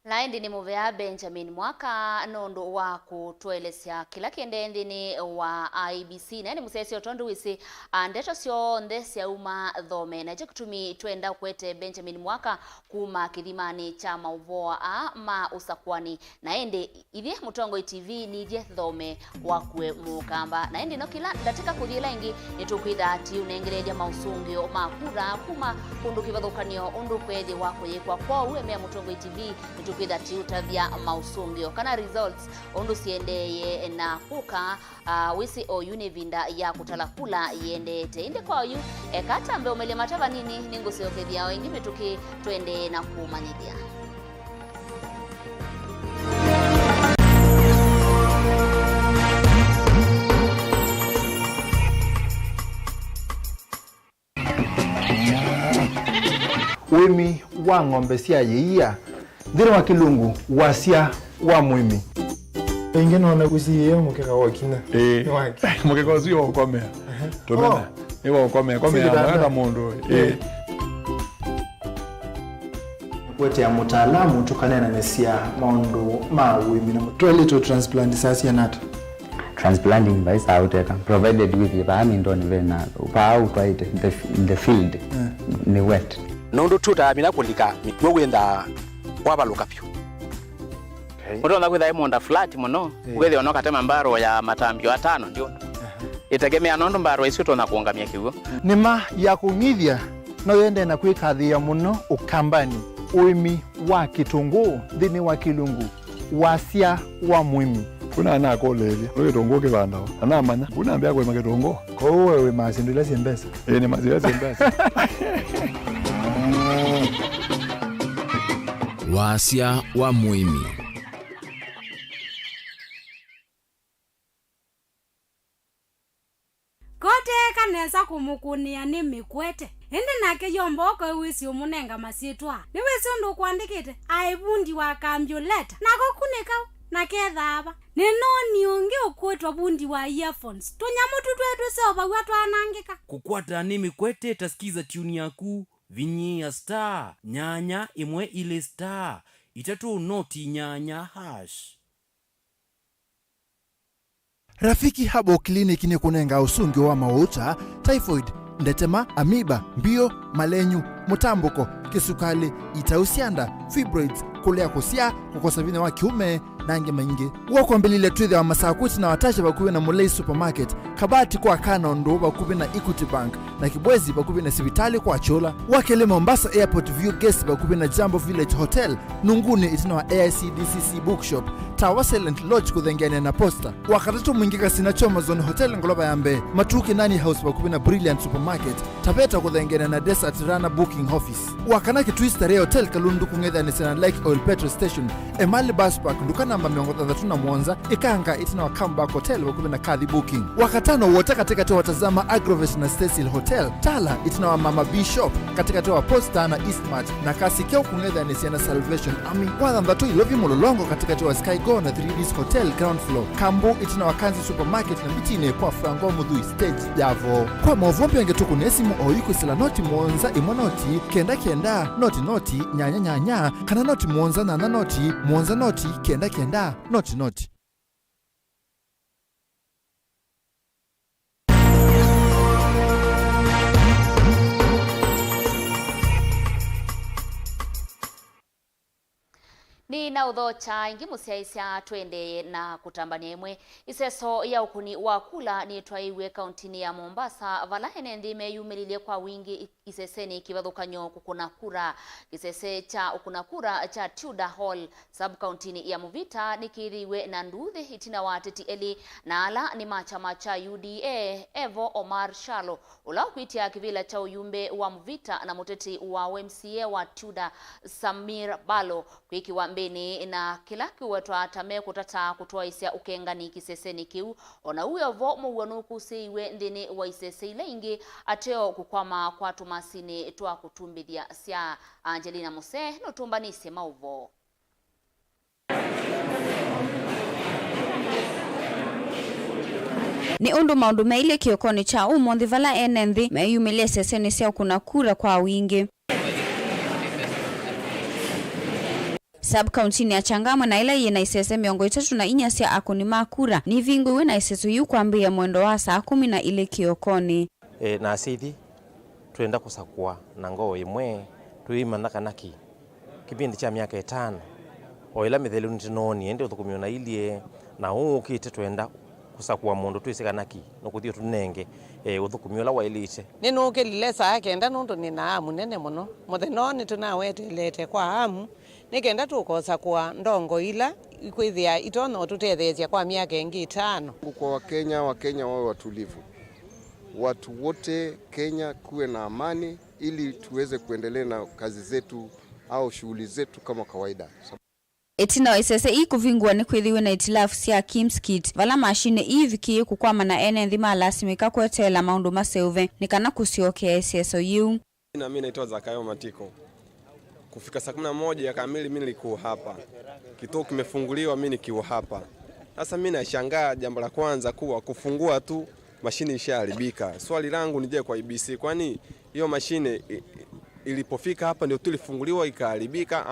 Speaker 1: Laindi ni muvea Benjamin Mwaka nondo wa kutuelesya kila kende ndini wa IBC na ni musesi otondu wisi andeto sio ndesya uma dhome na kutumi twenda kwete Benjamin Mwaka kuma kidhimani cha mauvoa ma Usakuani na ende idhie mutongo TV nidye dhome wakwe mukamba na ende no kila datika kuthila ingi nitukwitha ati unengereja mausungio makura kuma kundu kivadhukanio undu kwedi wako yekwa kwa uemea mutongo TV kwitha tiutavya mausungio kana results ondu siendeye na kuka wisi o univinda ya kutalakula yendete inde kwa yu kata mbe umele matava nini ningusi okethia wengi mituki twende na kumanyithia.
Speaker 2: Wimi wa ng'ombe cia yeia ndiri wa kilungu wasia wa mwimi
Speaker 16: ingine ona kusiyo mukeka wakina
Speaker 17: mukeka usio ukomea tomena ewa ukomea komea mundu
Speaker 2: kwete ya mutaalamu tukanena nesia maundu ma wimi na twelito transplant sasa nata
Speaker 18: transplanting by sauteka provided with the bani ndoni vena pa out right in the field ni wet
Speaker 19: nondo tuta mina kulika mitwenda kwabaluka pyo Mutonda kwitha imonda flat muno ugethi ono katema mbaro ya matambio 5 ndio itegemea nondo mbaro icio tona kuongamia kiugo
Speaker 2: nima ya kungithia no yende na kwikathia muno ukambani uimi wa kitunguu thini wa kilungu wasia wa mwimi
Speaker 17: kuna na kolele wewe tongoke bana ana manya kuna ambia kwa maketongo
Speaker 2: kwa wewe mazindula sembesa
Speaker 17: ni mazindula sembesa
Speaker 20: wasia wa mwimi
Speaker 21: kote kaneza kumukunia ni mikwete indi nake yomboko wisi umunenga masitwa ni wisi undu kuandikite aibundi wa kambyo leta nako kunikau nakethaba ninoni unge ukwetwa bundi wa earphones tunyamutu twetu soba watu anangika
Speaker 22: kukwata ni mikwete tasikiza tune yaku vinyi ya star nyanya imwe ile star itatu noti nyanya hash
Speaker 2: rafiki habo kliniki ni kunenga usungio wa mauta typhoid ndetema amiba mbio malenyu mutambuko kisukali itausianda fibroids kulea kusia kukosa vina wa kiume nange maingi wako mbilile twithe wa masakuti na watasha bakuwe na Mulei supermarket kabati kwa kana ndo bakuwe na Equity Bank na Kibwezi bakuwe na Sibitali kwa Chola wakele Mombasa Airport View Guest bakuwe na Jambo Village Hotel Nunguni itina wa AICDCC Bookshop Tower Silent Lodge kudhengiane na Posta wakatatu mwingika Sinachoma Zone Hotel Ngoloba Yambe Matuki Nani House bakuwe na Brilliant Supermarket Tapeta kudhengiane na Desert Runner Booking Office wakanaki Twister Ray Hotel Kalundu kungedha ni Sena Lake Oil Petrol Station Emali Bus Park ndukana namba 33 Mwanza ikanga itina wa Comeback Hotel wakuwe na Kadhi Booking wakatano wote katika tewa watazama Agrovet na Cecil Hotel Tala itina wa Mama Bishop katika tewa Posta na Eastmart na kasi keo kungedha ni Siena Salvation Army kwa dhambatu ilovi mulolongo katika tewa Skygo na 3Ds Hotel ground floor Kambu itina wa Kanzi Supermarket na mitine kwa Frango Mudhui Stage Javo kwa mawombi wangetuku nesimu oyuku sila noti Mwanza imonoti kenda noti nyanya kana noti Mwanza na noti Mwanza noti kenda noti
Speaker 1: ni na udhocha ingi musiaisya twende na kutambania imwe iseso ya ukuni wa kula ni twaiwe kauntini ya Mombasa valahene ndime yumililie kwa wingi iseseni kivadhukanyo kukuna kura isese cha ukuna kura cha Tudor Hall sub kauntini ya Muvita nikiriwe na nduthi itina wa TTL na ala ni machama cha UDA Evo Omar Shalo ula kuitia kivila cha uyumbe wa Muvita na muteti wa MCA wa Tudor Samir Balo kuikiwa mbeni na kila kiwetwa atame kutata kutoa isia ukengani kiseseni kiu ona uyo vo muwanuku siiwe ndini wa isese ile ingi ateo kukwama kwa tumasini twa kutumbithia sia Angelina Muse no tumbanise mauvo
Speaker 5: ni undu maundu meile kiokoni cha umonthi vala ene nthi meyumilie seseni cia kuna kura kwa wingi. Sub-county ya Changamwe na ila yina isese 34 cia akuni makura ni vingu na iseso yu kwambia mwendo wa saa 10 na ile kiokoni.
Speaker 3: Na asithi tuenda kusakua na ngoo imwe tuimana kanaki kipindi cha miaka 5 o ila mithelu ntinoni ende uthukumio na ilie na ukite tuenda kusakua mundu twisikanaki no kuthio tunenge uthukumio la wailite
Speaker 6: nino kelile saa kenda nundu nina munene muno muthenoni tunawetelete kwa hamu nikenda tukosa kwa ndongo ila ikwithia itono tutethecia kwa miaka ingi 5.
Speaker 23: Kwa Wakenya wawe watulivu, watu wote Kenya kuwe na amani ili tuweze kuendelea na kazi zetu au shughuli zetu kama kawaida.
Speaker 5: Etina isese ikuvingwa ni kwithiwe na itilafu cia Kimskit vala mashine ivikie kukwama na ene nthima lasimika kwetela maundu maseuve nikana kusiokea iseso yu.
Speaker 24: Na mimi naitwa Zakayo Matiko. Kufika saa 11 ya kamili mimi nilikuwa hapa. Kituo kimefunguliwa mimi nikiwa hapa. Sasa mimi nashangaa jambo la kwanza kuwa kufungua tu mashine ishaharibika. Swali langu ni je kwa IBC kwani hiyo mashine ilipofika hapa ndio tulifunguliwa ikaharibika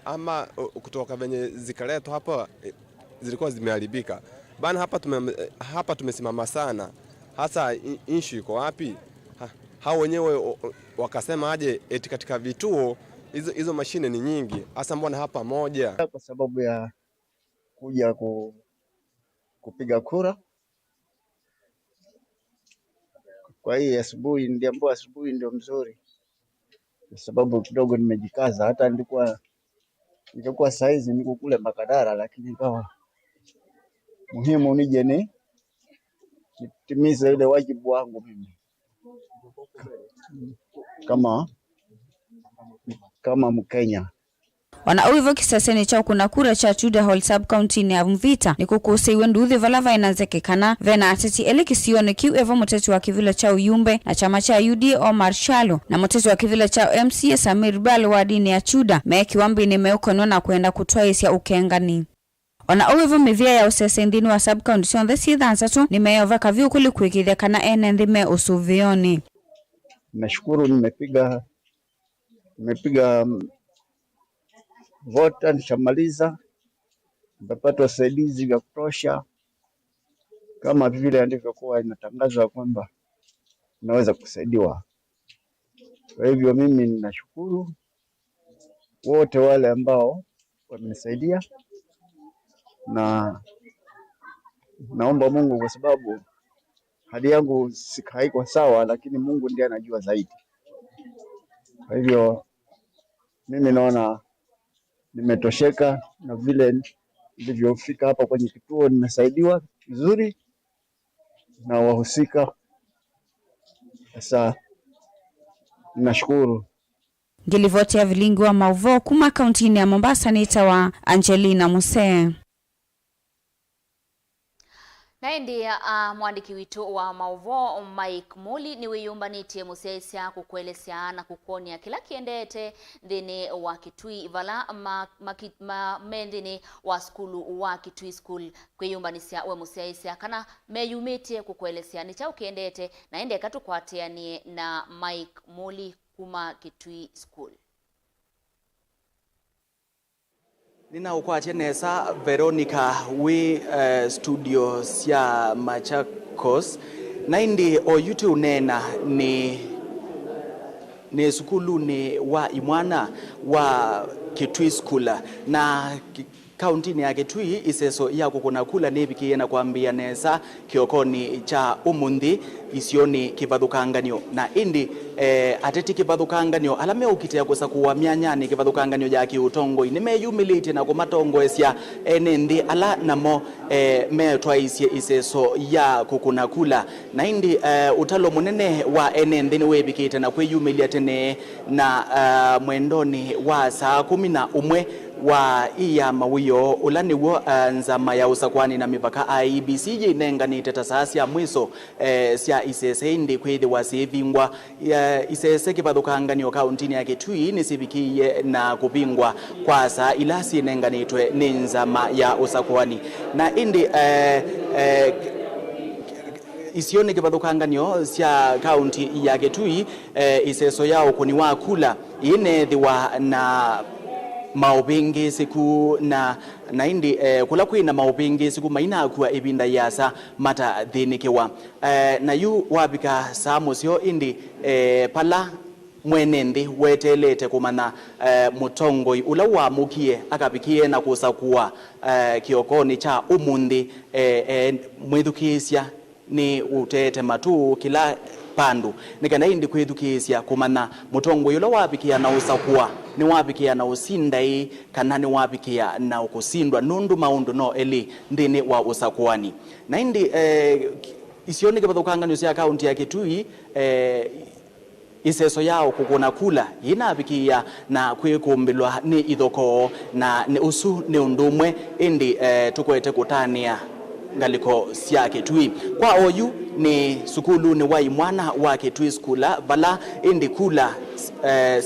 Speaker 24: ama kutoka venye zikaletwa hapa zilikuwa zimeharibika. Bana hapa tumesimama sana. Hasa issue iko wapi? Hao wenyewe wakasema aje eti katika vituo hizo mashine ni nyingi. Hasa mbona hapa moja?
Speaker 25: Kwa sababu ya kuja kupiga kura. Kwa hiyo asubuhi ndio mzuri. Kwa sababu kidogo nimejikaza, hata nilikuwa saizi niko kule Makadara, lakini kawa muhimu nije nitimize ile wajibu wangu mimi kama Mkenya.
Speaker 5: Wana uivo kisaseni cha kuna kura cha Chuda Hall Sub-County ni Mvita ni kukusiwe nduthi vala vainanzekekana vena ateti ele kisione kiu evo muteti wa kivila cha Uyumbe na chama cha UDA Omar Shalo na muteti wa kivila cha MCA Samir Balo wa dini ya Chuda meki wambi ni meukono na kuenda kutwaisia ukengani. Wana uivo mivia ya usese ndini wa Sub-County sionde sidhansa tu ni meyova kaviu kuli kuikithia kana ene ndime usuvioni.
Speaker 25: Nashukuru nimepiga vote nishamaliza, nimepata usaidizi vya kutosha kama vile ndivyokuwa inatangazwa kwamba naweza kusaidiwa. Kwa hivyo mimi ninashukuru wote wale ambao wamenisaidia na naomba Mungu kwa sababu hali yangu haiko sawa, lakini Mungu ndiye anajua zaidi. Kwa hivyo mimi naona nimetosheka na vile nilivyofika hapa kwenye kituo, nimesaidiwa vizuri na wahusika. Sasa nashukuru.
Speaker 5: Ngilivotia vilingi wa Mauvo kuma kauntini ya Mombasa ni itawa Angelina Musee.
Speaker 1: Na ndiye mwandiki witu wa Mauvo Mike Muli ni wiyumbanitie museisya kukuelesya na kukonia kila kiendete dhini wa Kitui vala mendini wa skulu wa Kitui School kwiyumbanisya we museisya kana meyumitie kukuelesya ni chao kiendete na ende katukwatianie na Mike Muli kuma Kitui School.
Speaker 26: Nina ukwache nesa Veronica we studio sia Machakos na indi oyuti unena ni sukulu ni wa imwana wa Kitui School na kaunti ya Kitui iseso ya kukuna kula nebikie na kuambia nesa kiokoni cha umundi isioni kivadhukanganyo na indi ateti kivadhukanganyo alame ukitea kusa kuwa mianyani kivadhukanganyo ya kiutongo nimeyumiliti na kumatongo esya enendi ala namo metwaisie iseso ya kukuna kula na indi utalo munene wa enendi niwebikite na kweyumilia tene na mwendoni wa saa 11 wa iya mawiyo ulaniwo nzama ya Usakuani na mipaka IBC jinenganite tasasi ya mwiso sia isese ndi kwithi wasivingwa isese kivadhukanganyo kauntini ya Kitui nisibikiye na kupingwa kwa saa ilasi nenganitwe ni nzama ya Usakuani na indi isione kivathukanganyo cia kaunti ya Kitui iseso yao kuni wa kula ine thiwa na maupingi siku na indi kula kwina maupingi siku maina akua ibinda yasa mata thinikiwa na yu wabika samusio indi pala mwenende wetelete kumana mutongoi ula wamukie akabikie na kusakua kiokoni cha umundi mwithukisya ni utete matu kila pandu nikana indi kwithukisya kumana mutongoi ula wabikia na usakua ni wabikia na usindai kana ni wabikia na ukusindwa nundu maundu no eli ndini wa Usakuani na indi isioni kivathukanganyo cia kaunti ya Kitui iseso yao kukuna kula inabikia na kwikumbilwa ni ithoko na ni usu ni undumwe indi tukwete kutania ngaliko cia Kitui kwa oyu ni sukulu ni wai mwana wa Kitui skula bala indi kula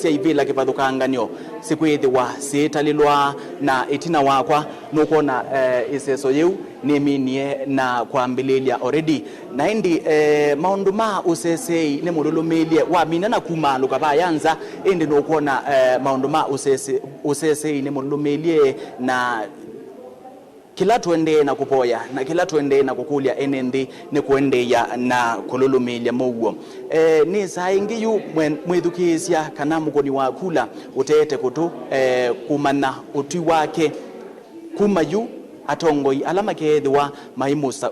Speaker 26: cia ivila kivathukanganyo sikwithiwa sitalilwa na itina wakwa nukona iseso yeu niminie na kwambililia already na indi maundu ma usesei ni mululumilie wa minana kumalu kabayanza indi nukona maundu ma usesei ni mululumilie na kila tuende na kupoya na kila tuende na kukulia enendi ni kuendeya na kululumilia muguo ni saingi yu mwithukisya kana mukoni wa kula utete kutu kumana uti wake kumayu atongoi alama kethiwa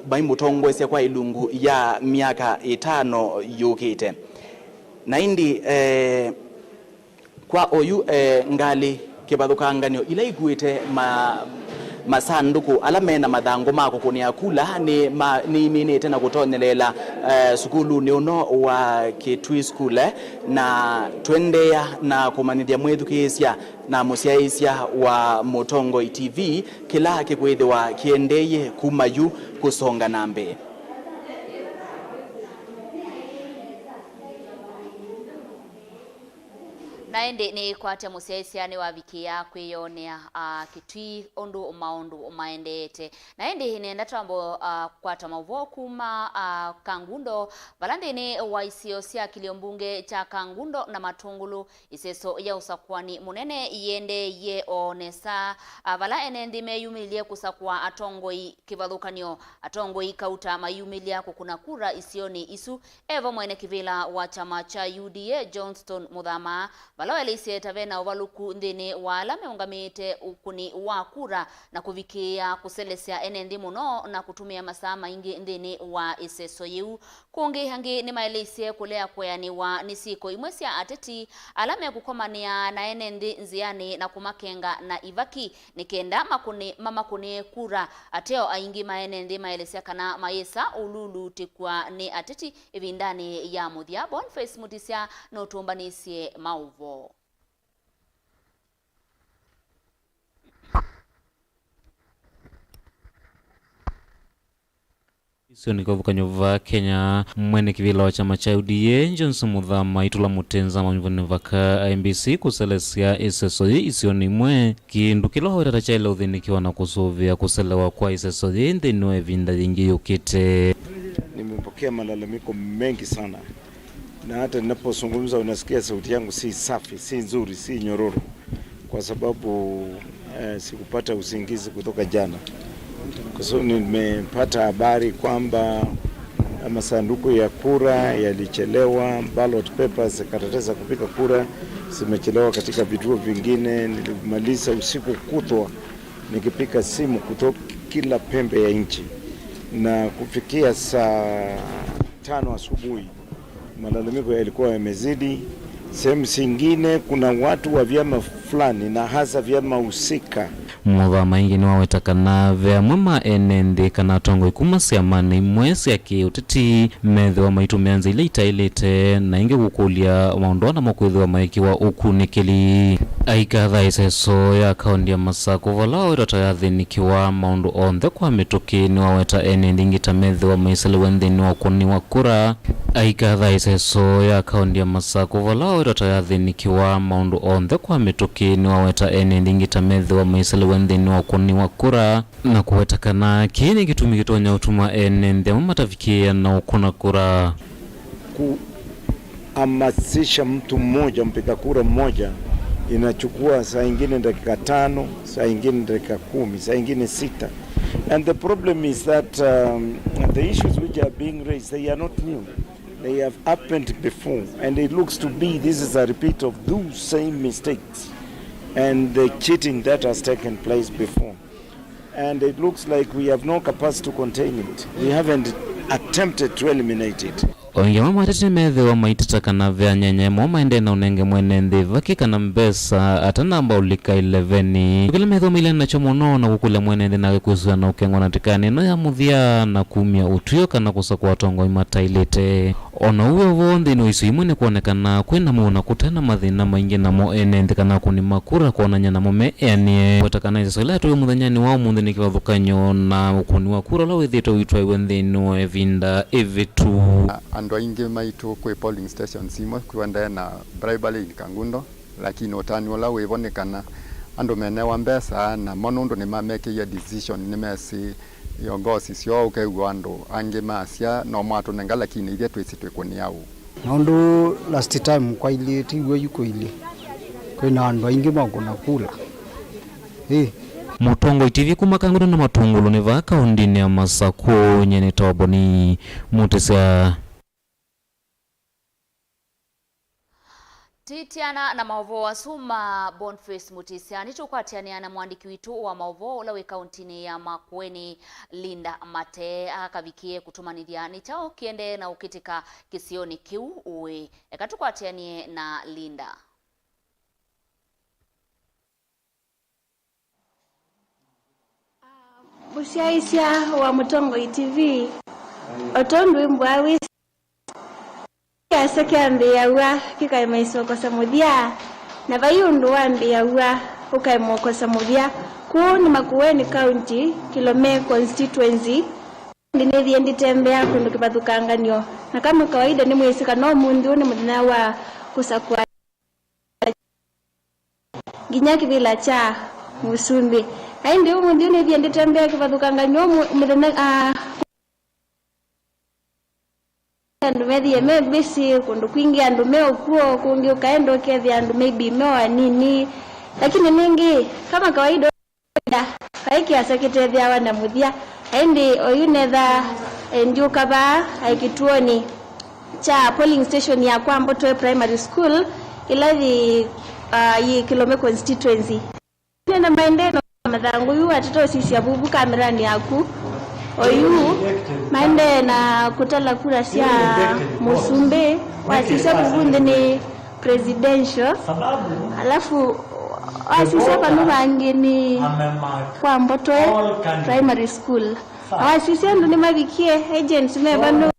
Speaker 26: maimutongwesya kwa ilungu ya miaka 5 yukite na indi kwa oyu ngali kivathukanganyo ila iguite masanduku alamena mathangu mako kunia kula ni minite na kutonelela sukulu ni uno wa Kitui School na twendea na kumanithia mwithukisya na musiaisya wa Mutongo TV kila kikwithiwa kiendeye kumayu kusonga nambe.
Speaker 1: naende ni kwatia musiaisiani wavikia kwionea Kitui ondu maundu maendete naende nenda tambo kwata mauvo kuma Kangundo balandini waisio sia kiliombunge cha Kangundo na Matungulu iseso ya Usakuani munene yende ye onesa bala enendime yumilie kusakwa atongoi kivathukanio atongoi kauta mayumilia kukuna kura isioni isu evo mwene kivila wa chama cha UDA Johnston Muthama bala tavena uvaluku ndini wala meungamite ukuni wa kura na kuvikia kuselesya enendi muno na kutumia masaa maingi ndini wa iseso yu kungi hangi ni maelesie kulea kweyaniwa nisiko imwesya ateti alame kukomania na enendi nziani na kumakenga na ivaki nikenda mama kuni kura ateo aingi maenendi maelesia kana maesa ululu tikwa ni ateti ivindani ya muthia Boniface Mutisya no tumbanisye mauvo.
Speaker 7: Sio ni kuvukanyo va Kenya mwene kivila wa chama cha UDA Johnson Muthama itula mutenza manyuvani vaka MBC kuselesya iseso isio ni mwe kindu kiloho tatachaila uthinikiwa na kusuvia kuselewa kwa iseso ndinwe vinda vingi yukite.
Speaker 8: Nimepokea malalamiko mengi sana na hata ninapozungumza unasikia sauti yangu si safi, si nzuri, si nyororo kwa sababu sikupata usingizi kutoka jana. Kwa sababu nimepata habari kwamba masanduku ya kura yalichelewa, ballot papers, karatasi za kupiga kura zimechelewa katika vituo vingine. Nilimaliza usiku kutwa nikipiga simu kutoka kila pembe ya nchi na kufikia saa 5 asubuhi malalamiko yalikuwa yamezidi. Sehemu zingine kuna watu wa vyama fulani na hasa vyama husika
Speaker 7: Muthama ingi ni wawetakana vya mwema enendi kana tongo ikumasya mani mwesi ya kiutiti methe wa maitu meanza ile itailite na ingi kukulia maundona makwithiwa maikiwa ukunikili aikatha iseso ya kaundi ya Masako valao itatayathiinikiwa maundu onthe kwa mituki ni waweta enendi ingita methe wa maisaliwe nthini wa kuni wa kura aikatha iseso ya kaundi ya Masako valao itatayathiinikiwa maundu onthe kwa mituki uki ni waweta ene ndingita metho wa maisala wendeni wa kuni wa kura na kuwetakana kini kitumi kitonya utuma ene ndema matafikia na ukuna kura.
Speaker 8: Kuhamasisha mtu mmoja mpiga kura mmoja inachukua saa ingine dakika 5, saa ingine dakika 10, saa ingine 6. And the problem is that the issues which are being raised, they are not new. They have happened before, and it looks to be this is a repeat of those same mistakes and the cheating that has taken place before. And it looks like we have no capacity to contain it. We haven't attempted to eliminate it.
Speaker 7: Onge mama tete methe wa maitata na vya nyenye moma ende na unenge mwene ndi vaki na mbesa atana mba ulika 11. Ukile methe wa milena chomono na kukule mwene ndi na kusuwa na ukengwa na tikane no ya muvia na kumia utuyo kana kusa kwa tongo imatailete. Ona uwe vondi no isu imune kuonekana kwena muona kutena mathina maingi na mo ene ndi kana kuni makura kwa onanya na mome enie. Watakana isa sola tuwe mudhanyani wao mundi ni kiwavukanyo na ukuni wakura la wethito uitwa iwendi no evinda evitu.
Speaker 4: Ando ingi maitu kwe polling stations imwe kuenda na bribery Kangundo, lakini otani wala webonekana ando mene wa mbesa na monondo ni mameke ya decision ni mesi yongosi sio ukegwa ando ange masia no mato nenga, lakini ile twesitwe koni yao
Speaker 9: nondo last time kwa ile tiwe yuko ile kwena ando ingi magona kula
Speaker 7: Mutongo TV kumakangura na matungulu ni vaka undini ya Masako nyene tawaboni mutesa.
Speaker 1: Titiana na maovo wa Suma Boniface Mutisia nichukwatiania na mwandiki witu wa maovo ulawe kauntini ya Makueni Linda Mate akavikie kutumanithia ni chao kiende na ukitika kisioni kiu uwe ekatukwatianie na Linda.
Speaker 10: Busiaisia wa Mutongo TV otondu mbwawi ya sekiambe yawa kika maisoko samudia na bayundu wambe yawa ukaimoko samudia ku ni Makueni County Kilome constituency ndine nditembea kundu kibathukanganyo na kama kawaida ni mwesika no mundu ni mudina wa Usakuani ginya kibila cha Musumbi aindi umundu ni nditembea kibathukanganyo mudina andu methi mebisi kundu kwingi andu meukuo kungi ukaenda ukethi andu maybe mewa nini, lakini ningi kama kawaida kaiki asekitethia wana muthia aindi oyunetha ndiuka ba aikituoni cha polling station ya kwa Mboto Primary School ilathi yi Kilome constituency na maendeno mathangu yu atito sisi abubu kamerani yaku oyu maende na kutala kura sia Musumbe wasisa kuvundi ni presidential alafu wasisa panuvangi ni kwa Mboto Primary School wasisa ndo ni mavikie agents mebanu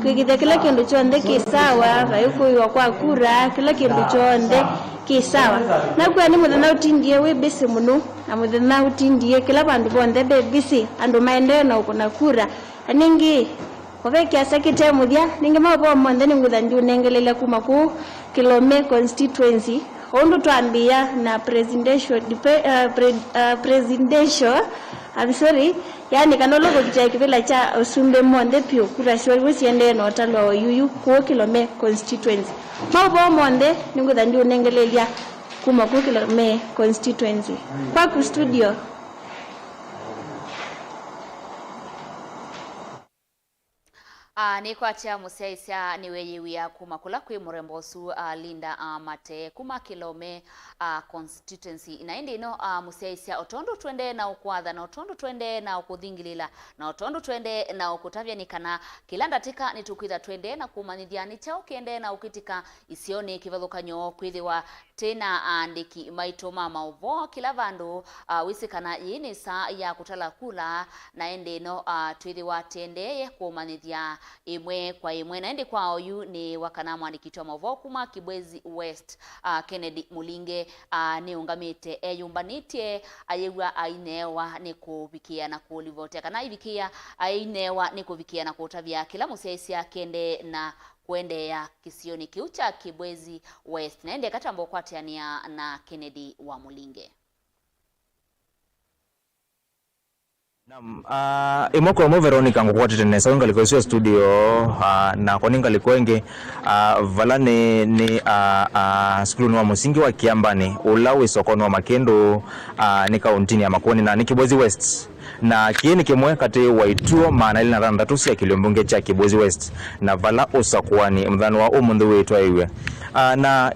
Speaker 10: kuiga kila kindu chonde kisawa vayuko kwa kura kila kindu chonde kisawa na kwa ni muthana utindie we bisi muno na muthana utindie kila bandu bonde be bisi andu maende na ukona kura aningi oveke asakite muthia ningi mapo monde ninguza nju nengelele kuma ku Kilome constituency ondu twambia na presidential I'm sorry yani kanolo kuja kibila cha Usumbe monde pio kura shwa wisiende no talo yuyu ku Kilome constituency mapo monde ninguza nju nengelele kuma ku Kilome constituency kwa ku studio.
Speaker 1: Ni kwa tia musiaisia ni weyewia kumakula kwe murembosu Linda Mate kuma Kilome constituency inaindi ino musiaisia otondo twende na ukuadha na otondo twende na ukuthingilila na otondo twende na ukutavya nikana kilanda tika nitukwitha twende na kumanithiani chao kiende na ukitika isioni kivathukanyo kwithiwa tena andiki maito mama uvo kila vandu wisikana yini saa ya kutala kula na ende ino twithiwa tendeye kumanithia imwe kwa imwe na ende kwa oyu ni wakana mwandikitwa mavo kuma Kibwezi West Kennedy Mulinge ni ungamite eyumbanitie ayewa ainewa ni kuvikia na kulivotea kana ivikia ainewa ni kuvikia na kutavya kila musiaisia kende na kuendea kisioni kiu cha Kibwezi West naende katambo kwatiania na Kennedy wa Mulinge.
Speaker 11: Imoko mo Veronica ngokwati tene sawinga liko studio na koninga likwenge vala ni skulu wa musingi wa Kiambani ulawe sokono wa Makendo ni kauntini ya Makueni na ni Kibwezi West na kieni kimwe kati waituo maana ili naranda tusi ya kiliombunge cha Kibwezi West na vala Usakuani mdhano wa umundu wetu aiwe na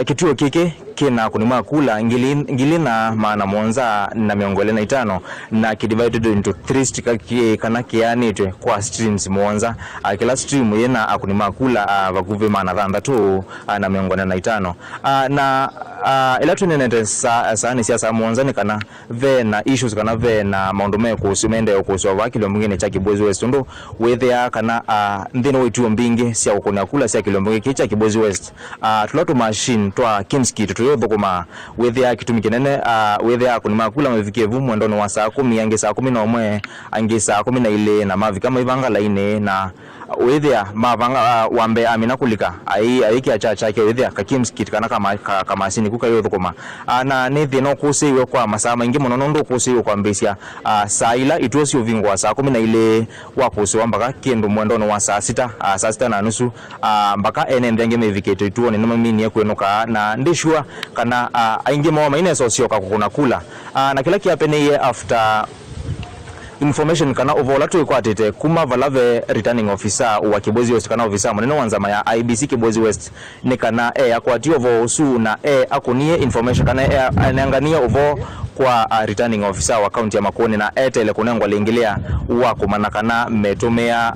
Speaker 11: kituo kike kina kunima kula ngilina maana monza na miongole na 5 na divided into 3 kana kianitwe kwa streams monza kila stream yena akunima kula vaguve maana randa tu na miongole na 5 na ila tunenende sana siasa monza ni kana ve na issues kana ve na maundume kusumende kuswa kilo mwingine cha Kibwezi West ndo wethea kana ndino wetu mbingi sia ukona kula sia kilo mwingine cha Kibwezi West tuloto machine twa Kimski tuyobo kuma wethea kitu mikinene wethea kunima kula mvikie vumu ndono wa saa 10 ange saa 11 ange saa 12 na mavi kama ivanga laine na wethea mavanga wambe amina kulika ai kiacha chake wethea kakimski kana kama sini kuka yobo kuma na nethi no kusiwe kwa masaa maingi muno ndo kusiwe kwa mbisia saa ila ituosi uvingwa saa 12 wa kusiwa mpaka kendo mwendono wa saa 6 saa 6 na nusu mpaka enendenge meviketo ituone no mini yekuenuka na ndishwa kana aingi mwa maine sosio kakuna kula na kila kiapene after information kana ovola tu ikwatete kuma valave returning officer wa Kibwezi West kana officer munene wanzama ya IBC Kibwezi West ni kana akwati ovo usu na akunie information kana anangania ovo kwa returning officer wa county ya Makueni na tele kunengwa lingilia wa kumana kana metumea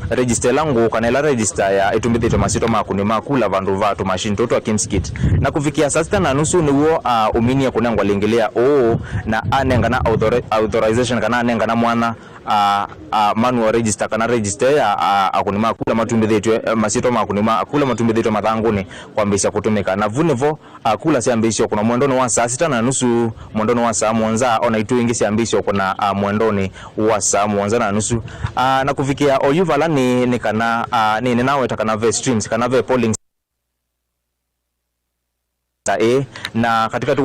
Speaker 11: register langu kana ila register ya itumbithito masito makuni makula vandu vatu machine toto Kimskit na kufikia sasa na nusu ni huo uminia kunengwa lingilia na anengana authorization kana anengana mwana manual register kana register ya akunima kula matumbithito masito makunima kula matumbithito mathanguni kwambisha kutumika na vunevo kula siambisho kuna mwendono wa saa 6 na nusu mwendono wa saa 1 ona itu ingi siambisho kuna mwendoni wa saa 1 na nusu na kufikia oyuvala ni kana ni nawe takana ve streams kana ve polling na katika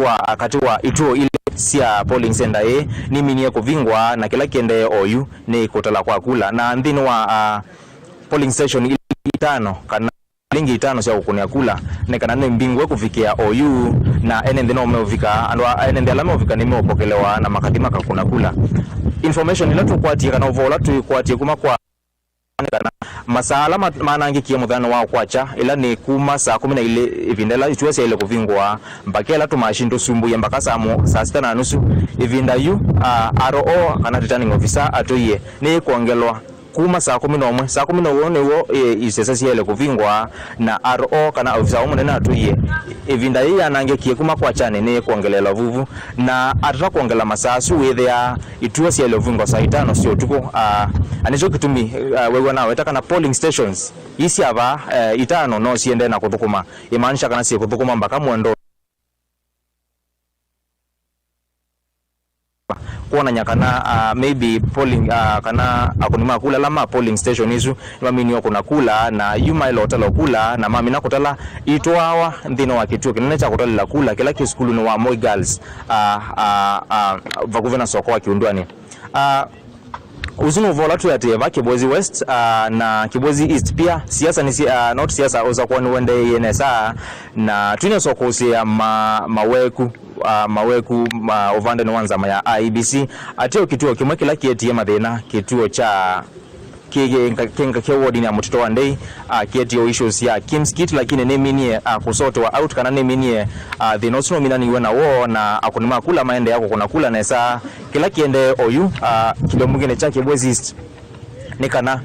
Speaker 11: wa ituo ile sia polling center ni minie kuvingwa na kila kiende oyu ni kutala kwa kula na ndini wa polling station ile 5 kana lingi 5 sia kukunia kula ne kana ne mbingwe kufikia oyu na enende no umevika andwa enende alama uvika nimepokelewa na makadima kakuna kula information ile tu kwatie kana uvola tu kwatie kuma kwa kana masala manangi kia mudhano wao kwacha ila ni kuma saa 10 ile ivindela ituwese ile kuvingwa mbakela tu mashindo sumbu ya mpaka saa 6 na nusu ivinda yu RO kana returning officer atoye ni kuongelwa kuma saa 11 saa 11 newo isesasi ile kuvingwa na RO kana officer omunene atoye ivinda hii anangekie kuma kwa chane ni kuongelela vuvu na atata kuongela masasu wethea ituwese ile kuvingwa saa 5 sio tuko anicho kitumi wewe nawe takana polling stations isi aba 5 no siende na kuthukuma imaanisha kana si kuthukuma mpaka mwendo kuona nyakana maybe polling kana akunima kula lama polling station isu mamini wako na kula na yuma ile hotela kula na mami na kutala itwawa ndino wa kituo kinene cha kutala kula kila kiskulu ni wa Moi Girls vakuvena soko wa kiundwani uzunu vola tu ya Kibwezi West na Kibwezi East pia siasa ni not siasa Usakuani wende yenesa na twine soko ya maweku ovande no wanzama ya IBC atio kituo kimwe kila kieti ya mathina kituo cha kinga kewodi na mtoto wa ndei kieti issues ya Kimskit lakini neminie kusoto wa out kana neminie the no sino minani wena wo na akunima kula maende yako kuna kula nesa kila kiende oyu kilo mwingine cha Kibwezi East nikana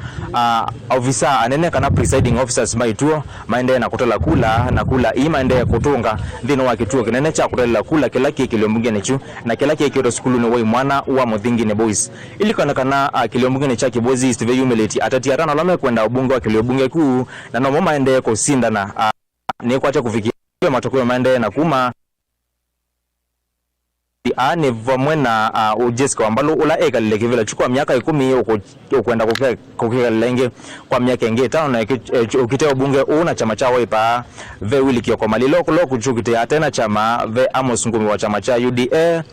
Speaker 11: officer anene kana presiding officers maituo maende na kutala kula na kula imaende kutunga ndino wa kituo kinene cha kutala kula kila kile mwingine chu na kila kile skulu ni woi mwana wa muthingi ne boys ili kana kile mwingine cha Kibwezi East ve humility atatiarana lame kwenda ubunge wa kile bunge kuu na no maende kusinda na ni kwacha kufikia matokeo maende na kuma ani vamwe na Jessica Wambalo ula ekalile kivila chukua miaka 10 ukwenda kukeka lenge kwa miaka ingi 5 na ukite ubunge una chama cha Wiper ve Willy Kioko Malilo kuchukite atena chama ve Amos Ngumi wa chama cha UDA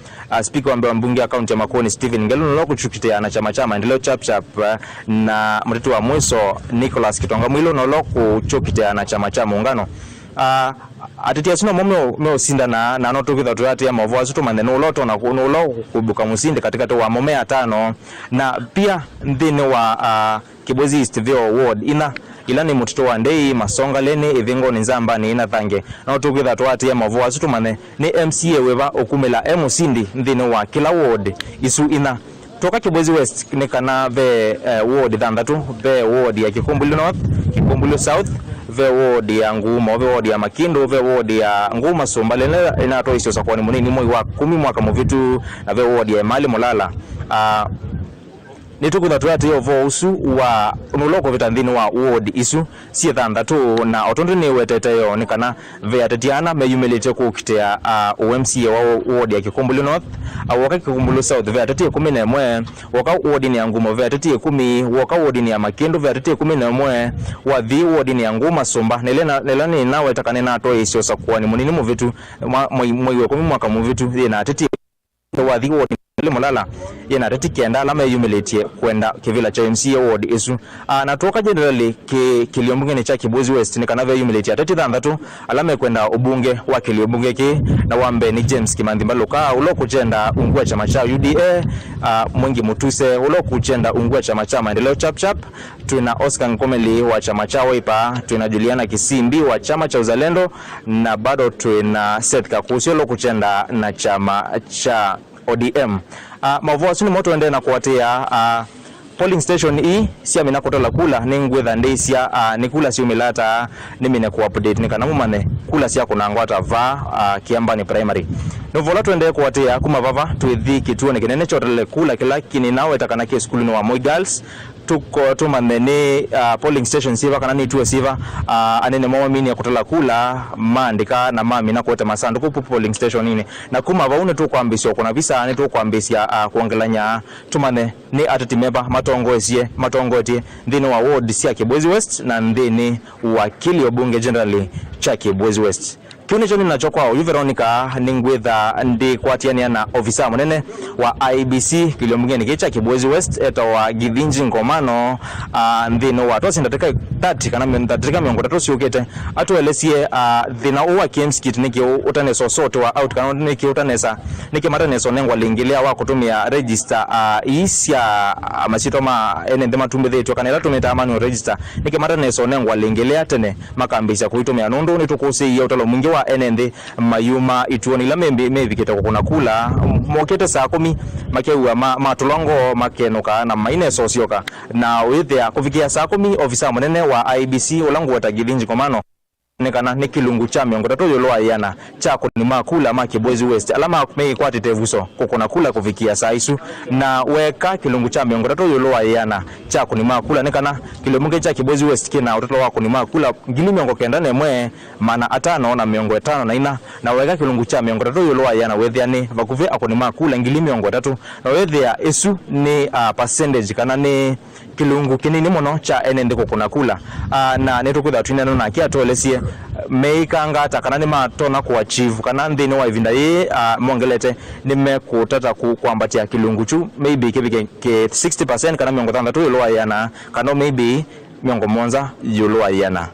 Speaker 11: speaker wa mbunge akaunti ya Makueni Stephen Ngelu kuchukite ana chama cha Maendeleo chap na mtetu wa Mwiso Nicholas Kitonga Mwilo na kuchukite ana chama cha Muungano atiti asino momeo sinda na noto kitha tuyati ya mavoa zutu mandeno uloto na ulo kubuka musinde katika to wa momea 5 na pia ndine wa Kibwezi East View Ward ila ni mutito wa ndei masonga lene ivingo ni nzamba ni ina thange noto kitha tuyati ya mavoa zutu mane ni MCA weva okumela musindi ndine wa kila ward isu ina toka Kibwezi West nikana ve ward thandatu ve ward ya Kikumbulu North, Kikumbulu South, ve ward ya Nguma, ve ward ya Makindo, ve ward ya Nguma Sombalene inato isio Usakuani Munini mwezi wa 10 mwaka muvitu na ve ward ya Mali Mulala. Nituku thatuati yovo usu wa unuloko vitandhini wa ward isu siye thandatu na otondo ni wetete yo nikana ve atetiana meyumelete kukitea OMCA wa ward ya Kikumbulu North waka Kikumbulu South ve atetie 11 waka ward ni ya Nguma ve atetie 10 waka ward ni ya Makindo ve atetie 11 wa the ward ni ya Nguma Somba nelani nawe takane na to isio Usakuani Munini muvitu mwezi wa 10 mwaka muvitu na atetie wa the ward Mulala yena retiki enda alama yumeletie kwenda kivila cha MCA ward isu na toka generally kiliombunge ni cha Kibwezi West ni kanavyo yumeletie atati thandatu alama kwenda ubunge wa kiliombunge ki na wambe ni James Kimandhi Mbaluka ulo kuchenda ungua chama cha UDA Mwingi Mutuse ulo kuchenda ungua chama cha Maendeleo chap tuna Oscar Nkomeli wa chama cha Wiper tuna Juliana Kisimbi wa chama cha Uzalendo na bado tuna Seth Kakusi ulo kuchenda na chama cha ODM. Mavua suni moto ende na kuwatea polling station hii siya mina kutola kula ningwetha ndesia nikula siyo milata nimine ku-update nikana mumane kula siya kunangwata Kiambani primary novola tuende kuwatea kumavava tuithi kituo ni kinene chotele kula kila kini nawe takana kia skuli ni wa Moi Girls tuko tumandene polling station siva kana ni tuwe siva anene mwa mini ya kutola kula mandika na mami na kuwete masandu kupu polling station nini na kumava une tu kuambisio kuna visa ni tu kuambisia kuangelanya tumane ni atatimeba matongo etie ndini wa ward siya Kibwezi West na ndini wa Kiliombunge generally cha Kibwezi West. Kiuni choni na chokwa yu Veronica ningwetha ndi kwatiania na ofisa munene wa IBC Kiliombunge ni kicha Kibwezi West eta wa Githinji Ngomano ndino wa tosi ndateka 30 kana ndateka miongo tatu siukete atuelesie thina uwa KMS niki utaneso soto wa out kana niki utanesa niki mataneso nengwa lingilia wa kutumia register isya masitoma ene matumbe dhetu kana ila tumeta amani register niki mataneso nengwa lingilia tene makambisa kuitumia nundu nitukuse ya utalo mwingi wa enende mayuma ituoni la mevikita kuna kula mokete saa 10 makewa matulongo makenuka na maine sosioka na withia kufikia saa 10 ofisa munene wa IBC ulangu wa Githinji Ngomano nekana nikilungu cha miongo tatu yoloa yana chako ni makula ma Kibwezi West alama mei kwa tetevuso kokona kula kufikia saa isu na weka kilungu cha miongo tatu yoloa yana chako ni makula nekana Kiliombunge cha Kibwezi West kina utoto wako ni makula ngili miongo kenda nemwe mana 5 na miongo 5 na ina na weka kilungu cha miongo tatu yoloa yana wethia ni vakuve akoni makula ngili miongo 3 na wethia isu ni percentage kana ni kilungu kinini mono cha enende kokona kula na netukutha twinano na kia tolesie meikanga takana ni matona ku achieve kana ndini wa ivinda ye mongelete nimekutata kuambatia kilungu chu maybe kibike 60% kana miongo 3 yoloa yana kana maybe miongo 1 yoloa yana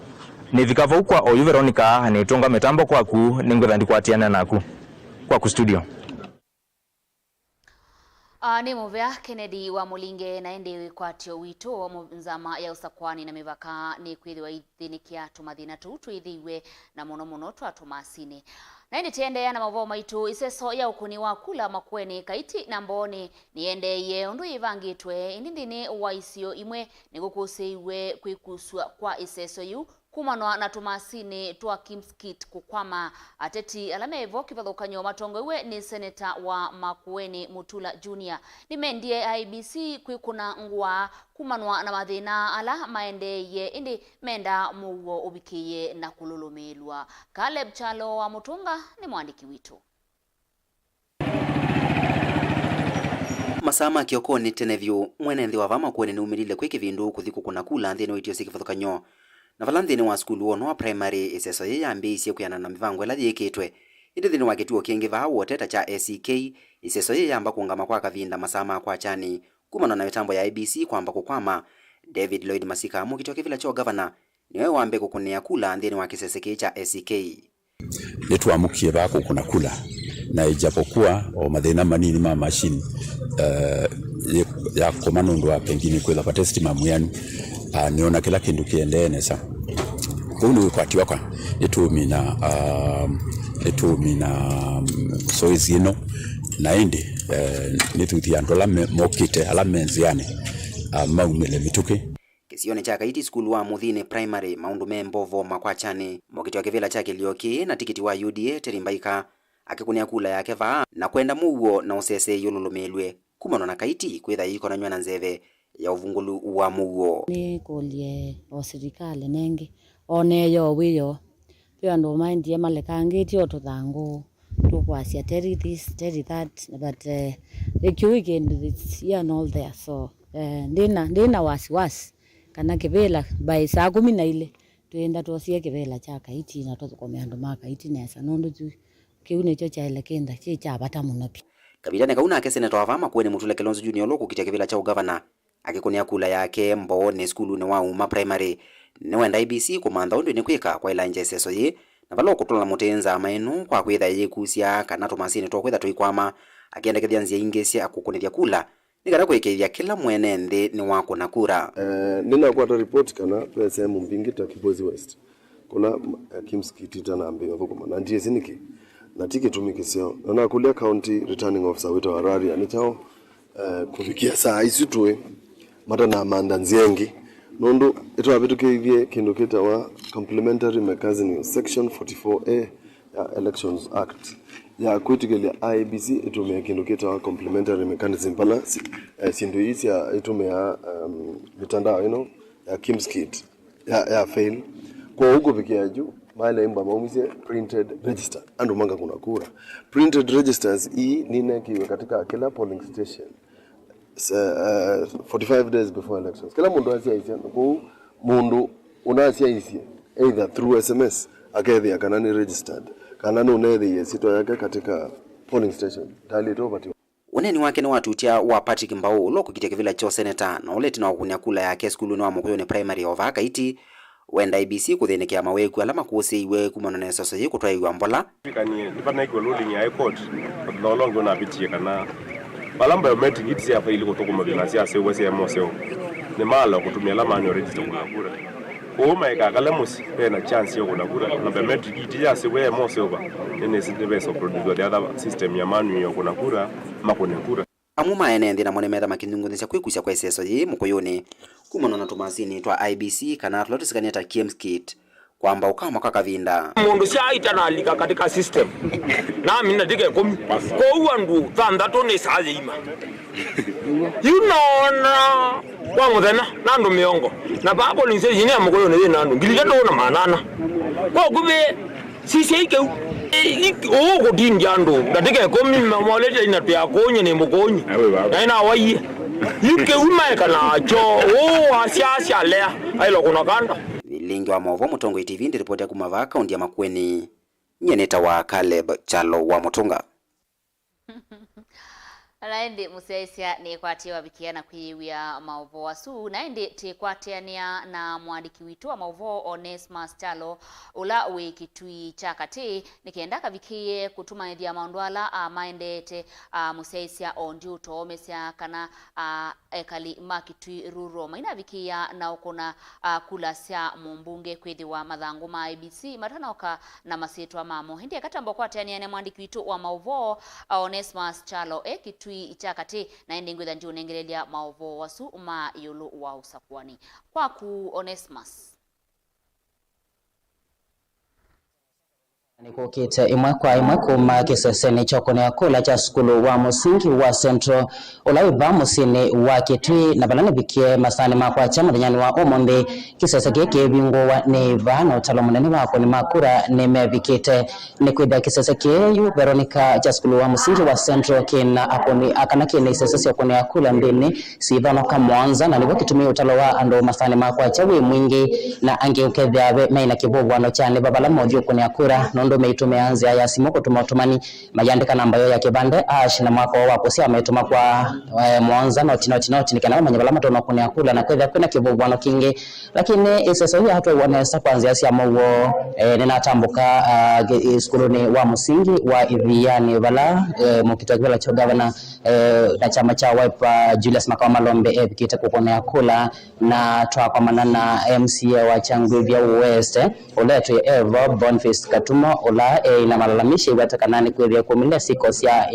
Speaker 11: ni vikava kwa Oyu Veronica ni tonga metambo kwaku ningwetha ndikwatiana naku kwa studio.
Speaker 1: Ni muvea Kennedy wa Mulinge na ende kwatio wito wa mzama ya Usakuani na mivaka ni kwithiwa ithinikia tumathina tutu ithiwe na muno twatumasini na ende tiende na mavo maitu iseso ya ukuni wa kula Makueni kaiti na mboni niendeye undu ivangitwe indindini wa isio imwe nigukuseiwe kwikuswa kwa iseso yu kumanwa na tumasini twa Kimskit kukwama ateti alame evo kivathukanyo matongo iwe ni seneta wa Makueni Mutula Junior nimendie IBC kwikuna ngwa kumanwa na mathina ala maendeye indi menda muwo ubikiye na kululumelwa. Caleb Chalo wa Mutunga ni mwandiki witu.
Speaker 12: masama kiokoni tenevyu mwene nthi wa vama kuene ni umirile kwiki vindu kuthiku kuna kula nthini wa itio sikifuthukanyo na vala nthini wa skulu wono wa primary iseso ye yambiisie kuyana na mivango ila yikitwe indi nthini wa kituo kingi vaa woteta cha SCK iseso ye yamba kuungama kwa kavinda masama kwa chani kumana na mitambo ya IBC kwamba kukwama. David Lloyd Masika mukitwa kivila cho governor niwe wambe kukunea kula nthini wa kiseseke cha SCK
Speaker 13: nitwamukie bako kuna kula na ijapokuwa o mathina manini ma machine ya komanundu wa pengine kwela pa testimony yanu niona kila kindu kiendeneza kunu kwati wako etumina soizi ino na indi nituthia ndola mokite ala menziane maumile mituki
Speaker 12: kisione cha Kaiti School wa Muthine Primary maundu membovo makwachane mokiti wa kivila chake lioki na tikiti wa UDA terimbaika akikunia kula yake vaa na kwenda muguo na usese yululumelwe kumano na Kaiti kwitha iko na nywana nzeve ya uvungulu wa muguo
Speaker 14: ni kulie o serikali nengi oneyo wiyo pia ndo mind ya malekangiti otuthangu tukwasia teri this teri that but the weekend it's here and all there so ndina wasiwasi kana kivela by saa 12 tuenda tuosie kivela cha Kaiti na tukomea andu ma Kaiti nesa nondu tu kiune cho cha elekenda chi cha bata muno pi
Speaker 12: kabila nekauna ke senator wa vama kuene Mutule Kilonzo Junior loko kitia kivela cha ugavana akikunia kula yake mbo ne skulu ne wa uma primary ne wenda IBC kumantha undu ni kwika kwa ila njeseso ye na valo kutola mutenza maenu kwa kwitha yekusia kana tumasini to kwitha tuikwama akienda kithia nzia ingesi akukunithia kula nikara kwikithia kila mwene nthi ni wako na kura
Speaker 15: nina kwa report kana pesa mumbingita Kibozi West kuna kimskitita na ambe thukuma na ndiye siniki na tiki tumikisio na kulia county returning officer wito warari anitao kufikia saa hizi tuwe mata na manda nziengi nondo ito abitukivye kindu kita wa complementary mechanism section 44A ya Elections Act ya kuitigelia IBC itumia kindu kita wa complementary mechanism pala sindu hizi ya itumia mitandao ya kimskit ya fail kwa huko vikia juu maile imba maumize printed register andu manga kuna kura printed registers hii nine kiwe katika kila polling station 45 days before elections kila mundu asia isia kwa mundu unasia isia either through SMS akethia kana ni registered kana ni unethia sito yake katika polling station tali tobati
Speaker 12: uneni wake ni watutia wa Patrick Mbao loko kitia kivila cho senator na uleti na wakunia kula yake skulu ni wa Mukuyo ni primary over Kaiti wenda IBC kuthenekea maweku alama kuose iwe kumana na sasa ye kutwa iwa mbola
Speaker 3: kani ipana iko loading ya court no longo na bitie kana balamba yo metric itsi ya faili kutokuma binasi se wese ya moseo ni mala kutumia alama ni register kuna kura kwa ika kalamusi na chance yo kuna kura na metric itsi ya se we moseo ba ni sindebe produce the other system ya manu yo kuna kura makone kura
Speaker 12: amuma ene ndina mone metha makinungunisha kwikusha kwa seso ye Mukuyuni kumana na tumasini twa IBC kana tulotisikania ta KMSKit kwamba ukama kwa kavinda
Speaker 16: mundu shaita na alika katika system na mimi natike komi kwa uandu thandato ni saje ima na kwa muthena na ndu miongo na babo linse yini ya Mukuyuni na ndu ngilija ndo na manana kwa kube sisi ike o kudinja ndo natike komi moleta ina pya konye ni mukonyi na ina waiye yuke umaeka nacho asiasia lea ailo kuna kanda
Speaker 12: vilingi wa Movo Mutongo TV ndi ripoti ya kumava kaunti ya Makueni nyeneta wa Caleb Chalo wa Mutunga
Speaker 1: naende musesia ni kwatiwa bikiana kwiwia mauvo wasu naende tekwatiania na mwandiki witu wa mauvo Onesmus Chalo ula wikitui chakati nikienda kavikie kutuma ndia maondwala maendete musesia onjuto mesia kana ekali makitui ruro maina vikia na ukona kulasia mumbunge kwethi wa mathangu ma IBC matana oka na masitwa mamo hindi akatambo kwatiania na mwandiki witu wa mauvo Onesmus Chalo ekitui ichakati na endingwitha nju nengerelia maovo wasu ma yulu wa Usakuani kwa ku Onesmus
Speaker 17: Nikokite imwe kwa imwe kuma kiseseni chokone kula cha skulu wa musingi wa Central olaiba musini wa Kitui na balani bikie masani makwa cha munyani wa omonde kisese keke bingo wa neva no talo munene wako ni makura nemebikite nikwida kisese keyu Veronica cha skulu wa musingi wa Central kina akoni akana kina isese kone kula ndini sivano kamwanza na nibo kitumia utalo wa ando masani makwa cha we mwingi na angeukedha maina kibovu ano chane babala modio kone akura ndo meitumeanza ya simoko tumatumani mayandika namba yo ya kibande na mwako wako si ametuma kwa mwanza noti nikana manyabalama to nakuni akula na kwenda kuna kibobwano kingi lakini isasa hii hatu wanesa kwanza si amowo ninatambuka skuluni wa musingi wa Iviani bala mukitagala cha governor na chama cha Wiper Julius Makao Malombe kita kukone akula na twa kwa manana MCA wa Changwivya West oleto Eva Boniface Katumo ola ina malalamishi watakanani kwethia kumile sikosia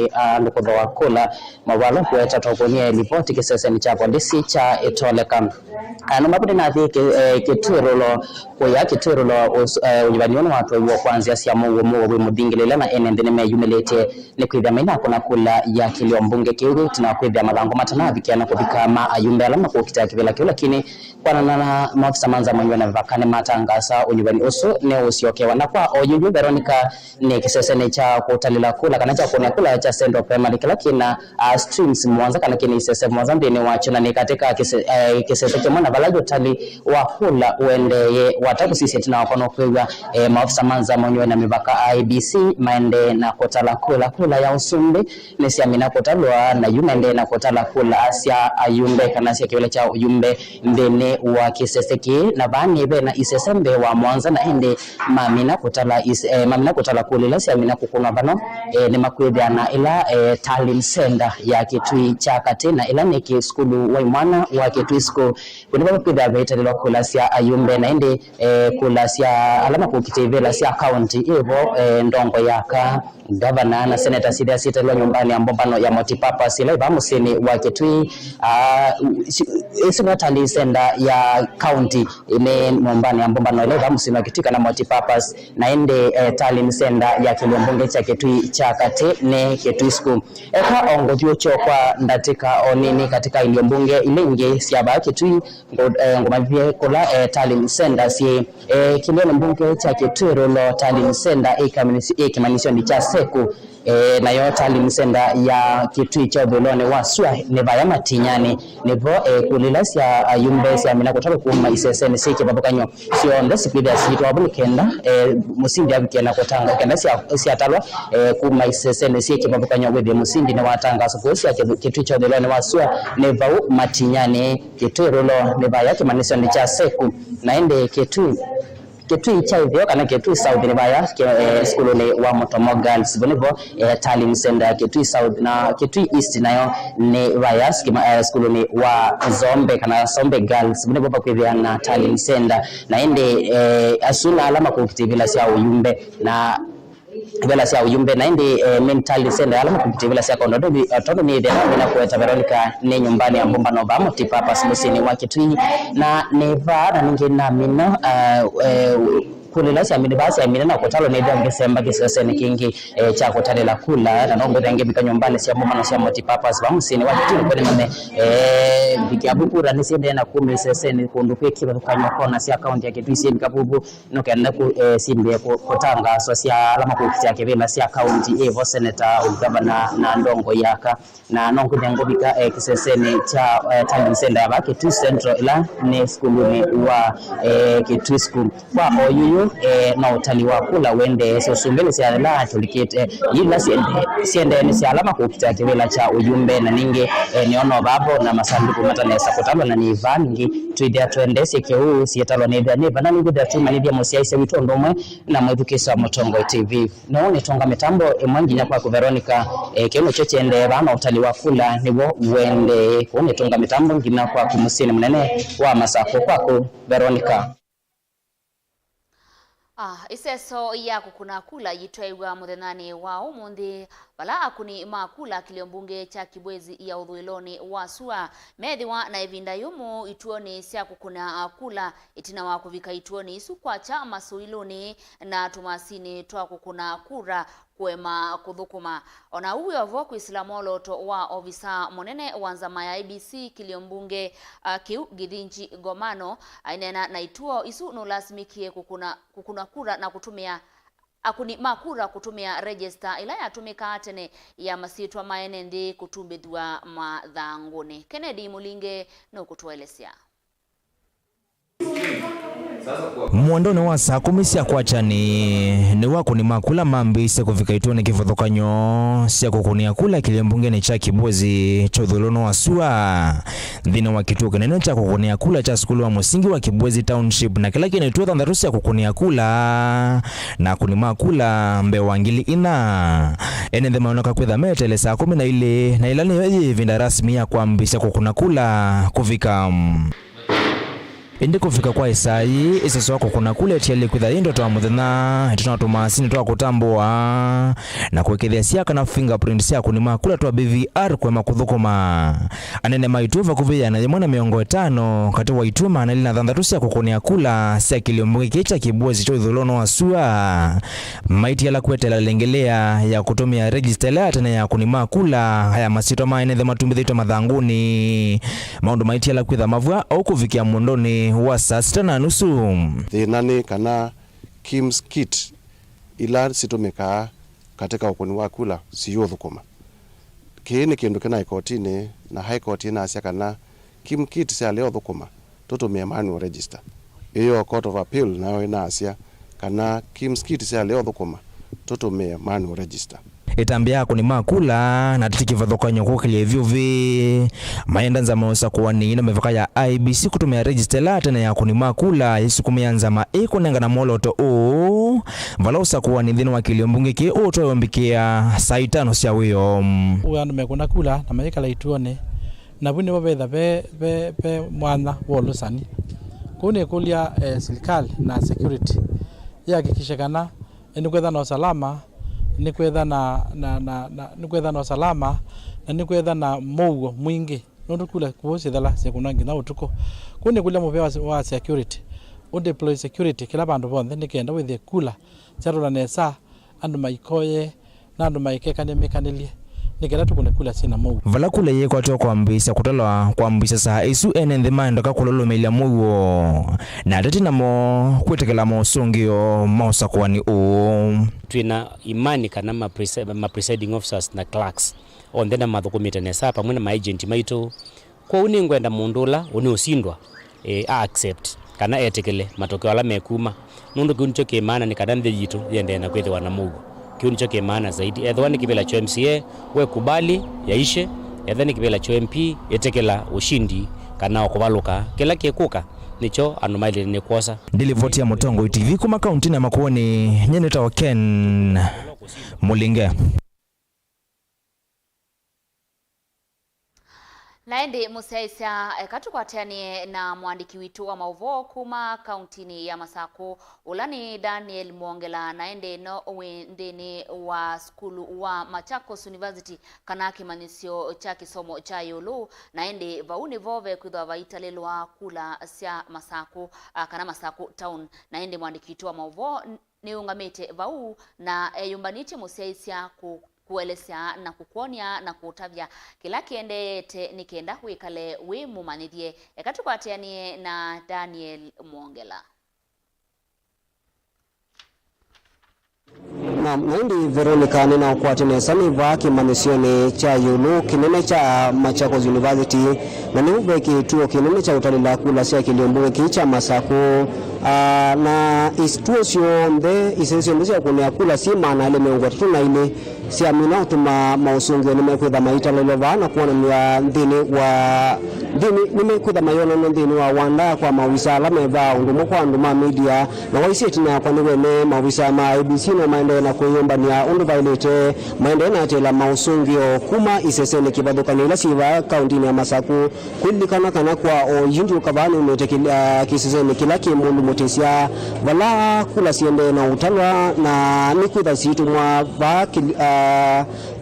Speaker 17: ndukodho wakula mawalo kweta tokonia ripoti kiseseni cha polisi cha etoleka ano mabudi na kitwirolo kwa kitwirolo unyibaniona watu wa kwanza sia mungu mudingilela na enendene meyumelete ni kwithia maina kuna kula ya kilio mbunge kiugo tunakwithia malango matana bikiana kubikama ayumbe alama kwa kitakivela kio lakini kwa na maafisa manza mwenye na vakane matangasa unyibani oso ne usiokewa na kwa oyunyu Veronica ni kiseseni cha kutalila kula kana cha kuna kula cha Central Primary kila streams mwanza kana kini isese mwanza ndini wacho na ni katika kisese kemona balajo tali wa kula uendeye wataku sisi tina wakono kwewa maafisa manza mwenye na mibaka IBC maende na kotala kula ya usumbi nesi amina kotalwa na yumende na kotala kula asia ayumbe kana sia kiwele cha uyumbe ndene wa kisese ki na bani be na isese mbe wa mwanza na ende mamina kotala kulila sia amina kukuna bano ni makwedha na ila Talin Center ya Kitui chakate na ila neki skulu wa imwana wa Kitui school kunibaba kwedha beta lilo kula sia ayumbe na ende kula sia alama kukitevela sia county evo ndongo yaka governor na senator sita lilo nyumbani ambombano ya multipurpose ila bamusini wa Kitui Talin Center ya county ine nyumbani ambombano ila bamusini wa Kitui kana multipurpose na ende Talin Center ya kilombonge cha Kitui chakate ne Kitui school eka ongo kwa ndatika onini katika iliyombunge ilinge siaba Kitui ngomavye kola Talin Center si kilombonge cha Kitui rolo Talin Center ikimanisho ni cha seku na yo Talin Center ya Kitui cha Bolone waswa ne baya matinyani nebo kulila sia ayumbe sia mina kutaka kuma iseseni sike babukanyo sio ndo sipida situ abukenda musindi abikena kotanga kenda sia talwa kuma iseseni sike babukanyo wede musindi ne watanga so sia Kitui cha Bolone waswa ne bau matinyani Kitui rolo ne baya kimanisho ni cha seku na ende Kitui cha hivyo kana Kitui South ni baya skulu ni wa Motomo Girls bonevo Talin Center Kitui South na Kitui East nayo ni baya skulu ni wa Zombe kana Zombe Girls bonevo pakwivya na Talin Center na ende asuna alama kukitivila sia uyumbe na vela sia uyumbe na indi mental sende alama kupitivila sia kondo todo ni dena bila kueta Veronica ni nyumbani ya mbomba no bamo tipapa simusini wa Kitui na neva na ninge na mino kulila sia midibasi ya minena kutalo ni dia ngesemba kiseseni kingi cha kutalela kula na nongo dange bika nyumbani sia mbomba no sia multipurpose bamusini wa Kitui kwa nene bikiabukura ni sende na kumi seseni kundupe kiba kanywa kona sia account ya Kitui sia bikabubu no kenda ku simbe kotanga so sia alama kukitia kivela sia account evo senator governor na ndongo yaka na nongo dango bika kiseseni cha Talin Center ya Kitui Central ila ni skulu ni wa Kitui school kwa oyuyu na utali wa kula wende so sumbele sia la tulikete ila siende ni sia alama kukitia kivela cha ujumbe na ninge niono babo na masanduku matane sakotalo na ni vangi tuidia tuendese ke huu sietalo nebia neba na nibida tuma nibia mosiaise witondo mwe na mwedukisa Motongo TV naone tonga mitambo mwanginya kwa Veronica keno chochende bana utali wa kula nibo wende kuone tonga mitambo ngina kwa kumusini munene wa masako kwako Veronica.
Speaker 1: Iseso ya kukuna kula yitwaiwa muthenani wa umundi bala akuni makula kiliombunge cha Kibwezi ya Uthuiloni wa Sua methiwa na ivinda yumu ituoni sia kukuna kula itina wa kuvika ituoni isu kwa cha masuiloni na tumasini twa kukuna kura kwema kuthukuma ona uyo voku islamolo to wa ofisa munene wa nzama ya IBC kiliombunge kiu githinji gomano ainena na ituo isu no lasimikie kukuna kura na kutumia akuni makura kutumia register ila yatumika atene ya masitwa maene ndi kutumbithwa mathanguni. Kennedy Mulinge no kutuelezea.
Speaker 11: Mwondoni wa saa 10 cia kwachani ni wako ni makula mambi cia kuvika ituoni kivothokanyo cia kukunia kula kiliombungeni cha Kibwezi cha Uthuiloni wa Sua thina wa kituo kinene cha kukunia kula cha skulu wa musingi wa Kibwezi Township na kila kinetwa thandharusi ya kukunia kula na kunima kula mbewa ngili ina ene ndema onoka kwitha metele saa 10 na ile na ilani yeji vinda rasmi ya kuambisha kukuna kula kuvika indi kufika kwa isai iseso wako kuna kule tiali kwitha indo twa muthena tunatuma sini twa kutambua na kuwekethia siaka na fingerprint sia kunima kula twa BVR kwa makuthukuma anene maituva kuvia na mwana miongo 5 kati wa ituma na lina thandatu sia kukunia kula sia kiliombunge kicha Kibwezi cha Uthuiloni wa Sua maiti ala kwetela lengelea ya kutumia register la tena ya kunima kula haya masito maene the matumbithito mathanguni maundu maiti ala kwitha mavua au kuvikia mwondoni wa saa 6:30
Speaker 23: thinani kana Kim's kit ila situmika katika ukuni wa kula siyo thukuma kini kindu kina ikotini na high court ina asia kana Kim kit sia leo thukuma tutumia manual register iyo court of appeal nayo ina asia kana Kim's kit sia leo thukuma tutumia manual register
Speaker 11: itambia yako ni makula na tikivathokanyo kukilia vyuvi maenda nzama Usakuani ina mevaka ya IBC kutumia register la tena yako ni makula yesu kumianza maiko nenga na moloto vala Usakuani dhina wa kiliombunge ki toyombikia saa 5 cia wiyo
Speaker 9: uyandu mekuna kula na maika la ituone na buni babetha be mwana wolusani kune kulia serikali na security yakikisha kana enikwetha na usalama nikwetha na usalama na nikwetha na mugo mwingi nondo kula kuosi dhala sekunangi na utuko kune kula mupewa wa security on deploy security kila bandu bonde nikenda withe kula charula nesa andu maikoye na andu maikeka ne mekanilie nikenda tukune kula sina mugo
Speaker 11: vala kule ye kwatwa kwambisa kutola kwambisa saa isu ene the mind ka kulolomelia mugo na tati namo kwetekela mo songio Usakuani
Speaker 2: twina imani kana ma presiding officers na clerks on thena mathukumite nesa pamwe na ma agent maito kwa uni ngwenda mundula uni usindwa accept kana etekele matokeo ala mekuma nundu kuncho ke maana ni kada ndhe jitu yende na kwethe wana mugo kiuncho ke maana zaidi edhwani kibela cho MCA we kubali yaishe edhani kibela cho MP etekela ushindi kana okubaluka kila kekuka nicho anumaile ni kosa
Speaker 11: Dilivoti ya Mutongo TV kuma kaunti na Makueni nyeneta wa Ken Mulinge
Speaker 1: Naende musaisia katukwatianie na mwandiki witu wa mauvo kuma kauntini ya Masako ulani Daniel Mwongela naende no wendeni wa skulu wa Machakos University kana kimanisio cha kisomo cha yulu naende vauni vove kwithwa vaitalelwa kula sia Masako kana Masako town naende mwandiki witu wa mauvo ni ungamete vau na yumbaniti musaisia kuelesea na kukonia na kutavya kila kiendete nikienda huikale we mumanithie ekatukwatianie na Daniel Mwongela.
Speaker 18: Na naindi Veronica nina ukwatine saniva kimanisioni cha yulu kinene cha Machakos University na niube kituo kinene cha utalila kula sia kiliombunge kicha Masako na istuo sio mbe isensio mbisi ya kunia kula sima na ile miongo 3 na ile siamina utuma mausungio nimekwitha maita lelo vana kuona ni ndini wa ndini nimekwitha mayona ndini wa wanda kwa mawisa la meva undumo kwa nduma media na waiseti na kwa niwene mawisa ma ABC no maende na kuyomba ni undu violate maende na tela mausungio kuma isesene kibadukani la siva kaunti ya Masaku kulikana kana kwa oyindu kabani umetekila kisesene kila kimundu motisia wala kula siende na utalwa na nikwitha situ mwa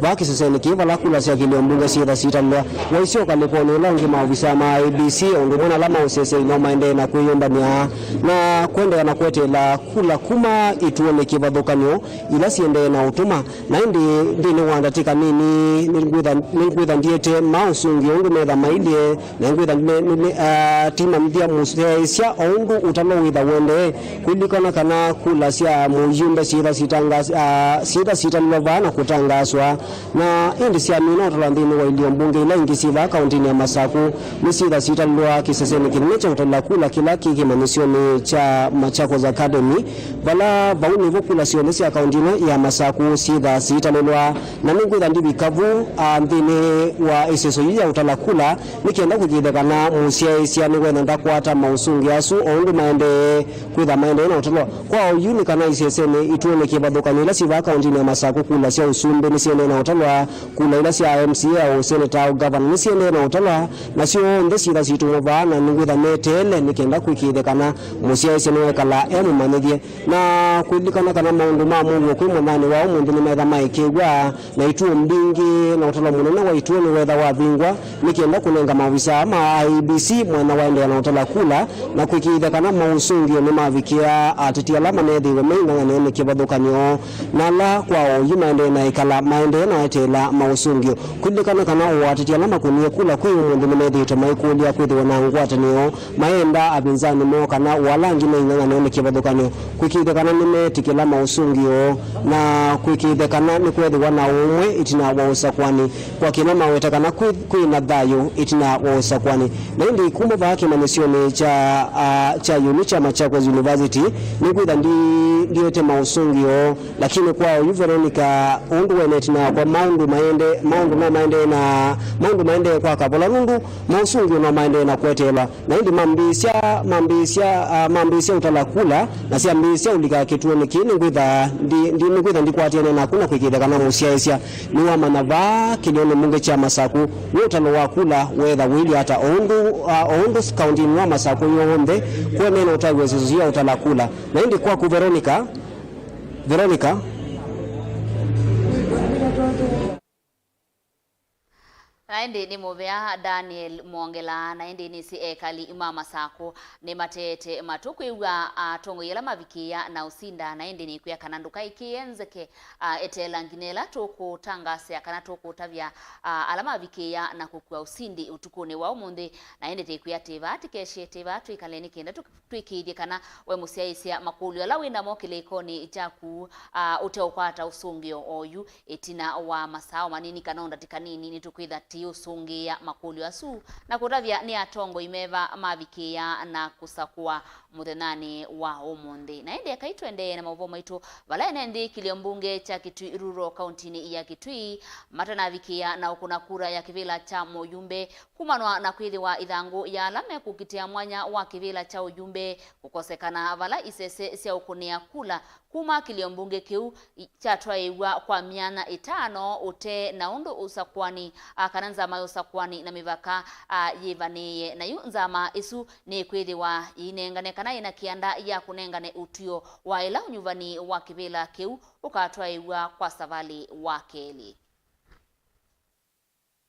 Speaker 18: ba kisesene kivala kula sia kiliombunga sida sitalwa waisio kalipone langi mawisa ma ABC undumona lama usese no maende na kuyomba na kwenda na kwetela kula kuma ituone kibadokanyo ila siende na utuma na ndini wandatika nini ningwitha ndiete mausungi undu metha maile na ngwitha tima mdia musesia ondu utalo witha wende kulikana kana kula sia muyumbe sida sita lovana kutangaswa na indi sia mino tolandini wa iliyombunge ila ingisiva kaunti ya Masaku ni sita lwa kiseseni kinecha utala kula kila kiki manisioni cha Machakos Academy bala bauni vokula sionesi akaunti ya Masaku sita lwa na ningwitha ndibi kavu ndini wa iseso ya utala kula nikienda kujidekana musia ni wena ndakwata mausungi asu ondu maende kwitha maende na utala kwa uyuni kana iseseni ituone kibadokanyo ila siva akaunti ya Masaku kula sia usumbe nisiende na utala kula ila sia MCA au senator au governor nisiende na utala na sio ndesi ila situ mvana ningwitha metele nikienda kukidekana musia isene kala emu manedie na kulikana kana maundu mamu kwa mwanani wa umundu ni metha maikegwa na ituo mbingi na utala munene wa ituo ni wetha wa bingwa nikienda kunenga mawisa ama ABC mwana waende na utala kula na kukidekana mausungio ni mavikia atiti alama nethi we meina nene kibadokanyo na la kwao yumaende na ikala maende na etela mausungio kulikana kana atiti alama kunie kula kwa umundu ni methi tomaikulia kwithi wana ngwatanio maenda abinzani mo kana walangi meina nene kibadokanyo kukidekana nimetikila mausungio na kukidekana ni kwethi wana umwe itina wa Usakuani kwa kina mawetakana kuina dhayo itina wa Usakuani na hindi kumbo vaki manisioni cha Unicha Machakos University ni kwitha ndiyote mausungio lakini kwa yu Veronica undu wenetina kwa maundu maende kwa kapola nundu mausungio no maende na kwetela na hindi mambisia utalakula na si ambisia ulika kituo nikini kwitha ndikwatiene na kuna kwikidekana musiaisia ni wa manava kilione munge cha Masaku ni utalo wakula wetha wili hata ondu kaunti ni wa Masaku yonde kwa nena utawezezia utalakula na hindi kwa ku Veronica
Speaker 1: naende ni muvea Daniel Mwongela naende ni si ekali imama sako ni matete matukwigwa tongo yela mavikia na usinda naende ni kuya kananduka ikienzeke etela nginela toko tangase akana toko tavya alama vikia na kukua usindi utukone wa umunde naende te kuya tevati keshe tevatu ikaleni kenda tuikidi kana we musiaisia makulu ala wina mokile ikoni ichaku uteokwata usungio oyu etina wa masao manini kanonda tikanini ni tukwidha usungia makulu asu na kutavya ni atongo imeva mavikia na kusakua muthenani wa umunde na ende akaitwende na mavomo itu vala enendi kiliombunge cha Kitui Rural County ya Kitui matana vikia na ukuna kura ya kivila cha Moyumbe kumanwa na kwithi wa idhangu ya alame kukitia mwanya wa kivila cha Ujumbe kukosekana vala isese sia ukunia kula kuma kiliombunge kiu cha twaiwa kwa miana 5 ute na undu Usakuani kananza mayo Usakuani na mivaka yevaniye na yu nzama isu ni kwithi wa inengane kana ina kianda ya kunengane utio wa ila unyuvani wa kivila kiu ukatwaiwa kwa savali wa keli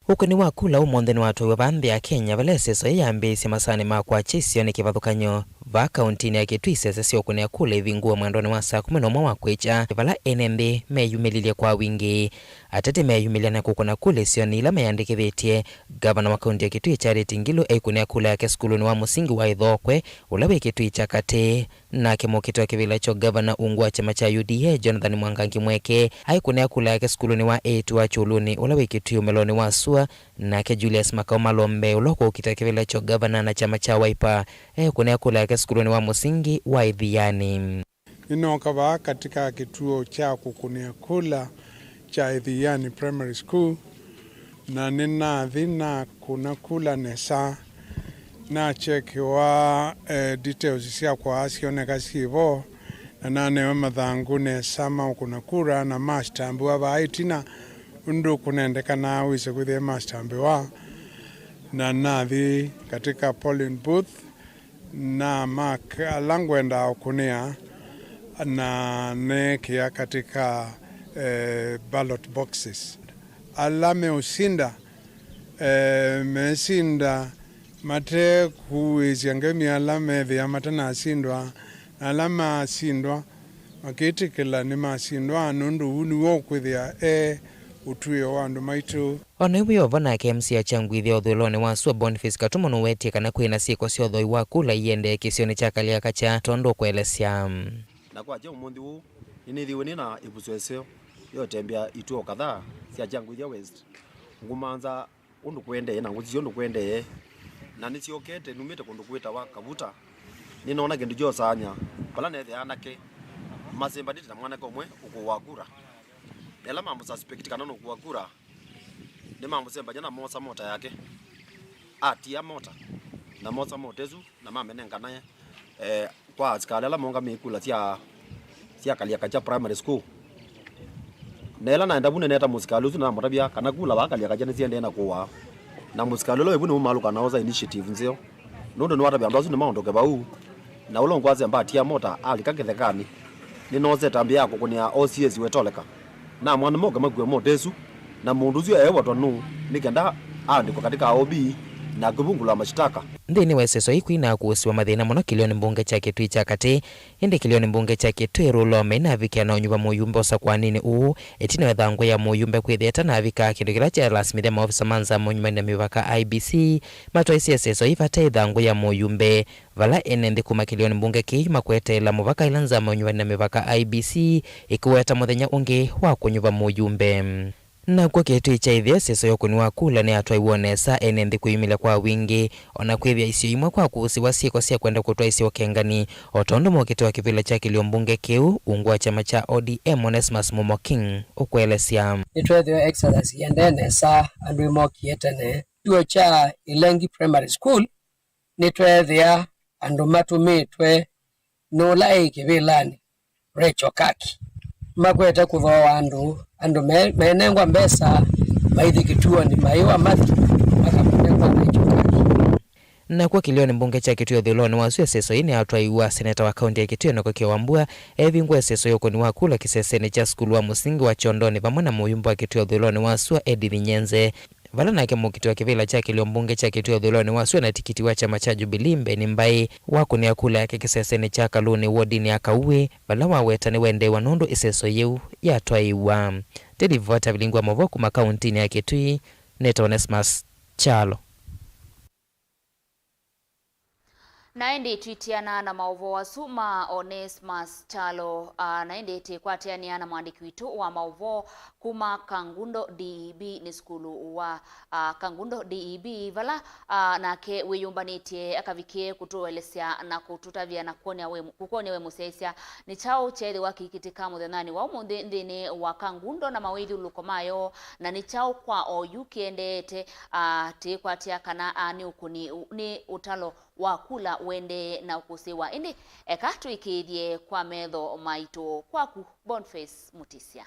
Speaker 6: ukuni wa kula umonde ni watu wabambi ya Kenya valeseso yambisi masani makwa chisio ni kivathukanyo va kauntini ya Kitui sese ukuni ya kula ivinguwa mwandoni wa saa 11 wa kwecha vala enembe meyumililia kwa wingi atete meyumilia na kukuna kule sio ni ila meyandikivitie gavana wa kaunti ya Kitui Charity Ngilu ekuni ya kula yake skuluni wa musingi wa Ithokwe ulawe Kitui chakate na kimokito ya kivila cho gavana ungwa chama cha UDA Jonathan Mwangangi Mweke haikuni ya kula yake skuluni wa 8 wa chuluni ulawe Kitui umeloni wa Sua na ke Julius Makao Malombe uloko ukita kivila cho gavana na chama cha Wiper kuna kula yake skuluni wa musingi wa Ithiani
Speaker 19: ninokava katika kituo cha kukunia kula cha Ithiani Primary School na ninathi na kuna kula nesa na chekiwa details cia kwa cioneka civo na nane mathangu nesa ma kuna kura na master mbwa baitina undu kunendekana wise kwithia master mbwa na nathi katika polling booth na mark langwenda okunia na nekia katika ballot boxes. Alame usinda mesinda mate kuiziangemi alame thia matana asindwa alama asindwa makitikila ni masindwa nundu uni wokwithia utuyo wandu maitu.
Speaker 6: Ona iwe ovana KMC achangwithia uthulone wa Sua Boniface Katumo no wetie kana kwina sieko cia uthoi wa kula iende kisioni cha kalia kacha tondo kwelesya
Speaker 20: na kwa je umundi huu inithiwe na ibusweseo yo tembea ituo kadhaa cia Jangwithia West ngumanza undu kwende na nguzi undu kwende na niciokete numite kundu kwita wa Kabuta ninaona kindu jo sanya pala nethe anake masemba ndita mwana komwe ukuwakura ela mambo suspect kana no kuwakura ni mambo semba jana mosa mota yake atia mota na mosa motezu na mamenenga naye kwa askala monga mikula cia kalia kacha primary school nela naenda bune neta musikalu na motabia kana kula bakalia kacha nisiende na kuwa na musikalu lo ebune umalu kana oza initiative nzio nondo no watabia ndo maondoke bau na ulongo aze mbatia mota alikakethekani ninoze tambia yako kunia OCS wetoleka na mwana moga magwe motezu na mundu zio ewa tonu nikenda andiko katika OB na kubungula mashtaka
Speaker 6: ndini weseso ikwina kuusiwa mathina muno kilioni mbunge cha Kitui cha kati indi kilioni mbunge cha Kitui rulome na vikia na unyumba muyumbe Usakuani uu etino wethangu ya muyumbe kwithieta na vika kindu kila cha lasmithia maofisa manza munyumba na mivaka IBC matwaisi eseso ifata ithangu ya muyumbe vala enendi kuma kilioni mbunge kiima kwetela muvaka ilanza munyumba na mivaka IBC ikuweta muthenya ungi wa kunyumba muyumbe na kwa Kitui cha ithia seso yokuniwa kula ni atwa iwonesa enendi kuyumila kwa wingi ona kwithia isio imwe kwa kuusiwa sieko cia kwenda kutwa isio kengani otondo mokete wa kivila cha kiliombunge kiu ungwa chama cha ODM Onesmus Momo King ukwelesya
Speaker 21: itwethio excellence yendene sa andu imokietene tuo cha Ilengi Primary School nitwethia andu matumitwe nula ikivilani Recho Kaki makwete kuthoa andu menengwa mbesa maithi kituo ni maiwa mathi makamunengwa Recho Kaki
Speaker 6: na kwa kilioni mbunge cha Kitui thuloni wa Sua seso ine atwa iwa seneta wa kaunti ya Kitui na kwa Kiwambua evingwe seso yoko ni wakula kiseseni cha skulu wa musingi wa Chondoni pamona muyumbu wa Kitui thuloni wa Sua Edith Nyenze vala nake mukiti wa kivila cha kiliombunge cha Kitui thuloni wa Sua na tikiti wa chama cha Jubilee Mbeni Mbai wako ni akula yake kiseseni cha Kaluni wodini ya Kauwe vala waweta ni wende wanundu iseso yeu ya atwa iwa Tedi Vota vilingwa movoku makauntini ya Kitui Neto Onesmus Chalo
Speaker 1: naende twitiana na mauvo wa suma Onesmus Chalo naende tekwatiania na mwandiki witu wa mauvo kuma Kangundo DEB ni skulu wa Kangundo DEB vala nake wiyumbanitie akavikie kutuelesya na kututavia na kukonia we musesia ni chao chethi wakikitika muthenani wa umuthi nthini wa Kangundo na mawithi ulukomayo na ni chao kwa oyu kiendete tekwatia kana ni ukuni ni utalo wa kula wende na ukusiwa indi ekatu ikidie kwa metho maito kwaku Boniface Mutisia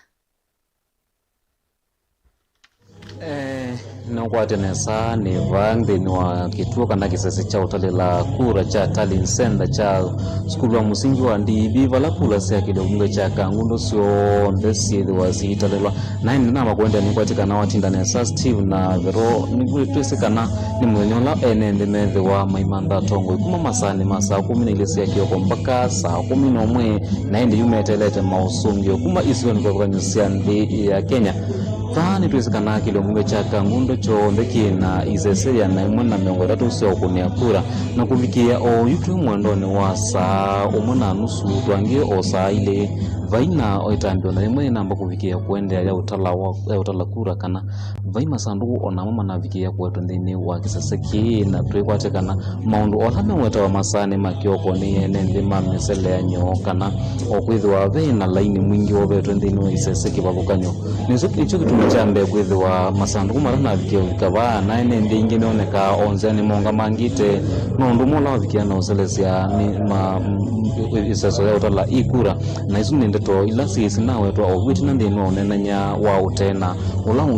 Speaker 7: Nakwatene ni vangde ni wa kituo kana kisasi cha utalela kura cha Talin Center cha skulu wa musingi wa DEB vala kula sia kiliombunge cha Kangundo sio ndesi wazitalelwa na ina makwenda ni kwatika na watinda nesa Steve na Vero ni kule twesekana ni mwenyola enende methe wa maimanda tongo kuma masani masa 10 ile sia kioko mpaka saa 11 na ende yumetelete mausungio kuma isiwe ni kwa nyusia ndi ya Kenya Thani twesekana kiliombunge cha Kangundo cho ndeki na izese ya na imwe na miongo 3 sio kunia kura na kuvikia o yutu mwandoni wa saa 1:30 twangie o saa ile vaina oitambio na imwe namba kuvikia kuendea ya utala kura kana vaima sanduku ona mama na vikia kwetu ndini wa kisasaki na prekwate kana maundu olame weta wa masane makioko ni ene mamesele ya nyo kana okwithwa vaina laini mwingi wa vetu ndini wa isasaki babukanyo nizo kicho kitumechambe kwithwa masanduku mara na vikia vikava na ene ndi ingi meoneka onzani monga mangite maundu mola wa vikia na uselesia ni isaso ya utala ikura na isu nindeto ila sisi na wetu au witi na ndino nenanya wa utena ula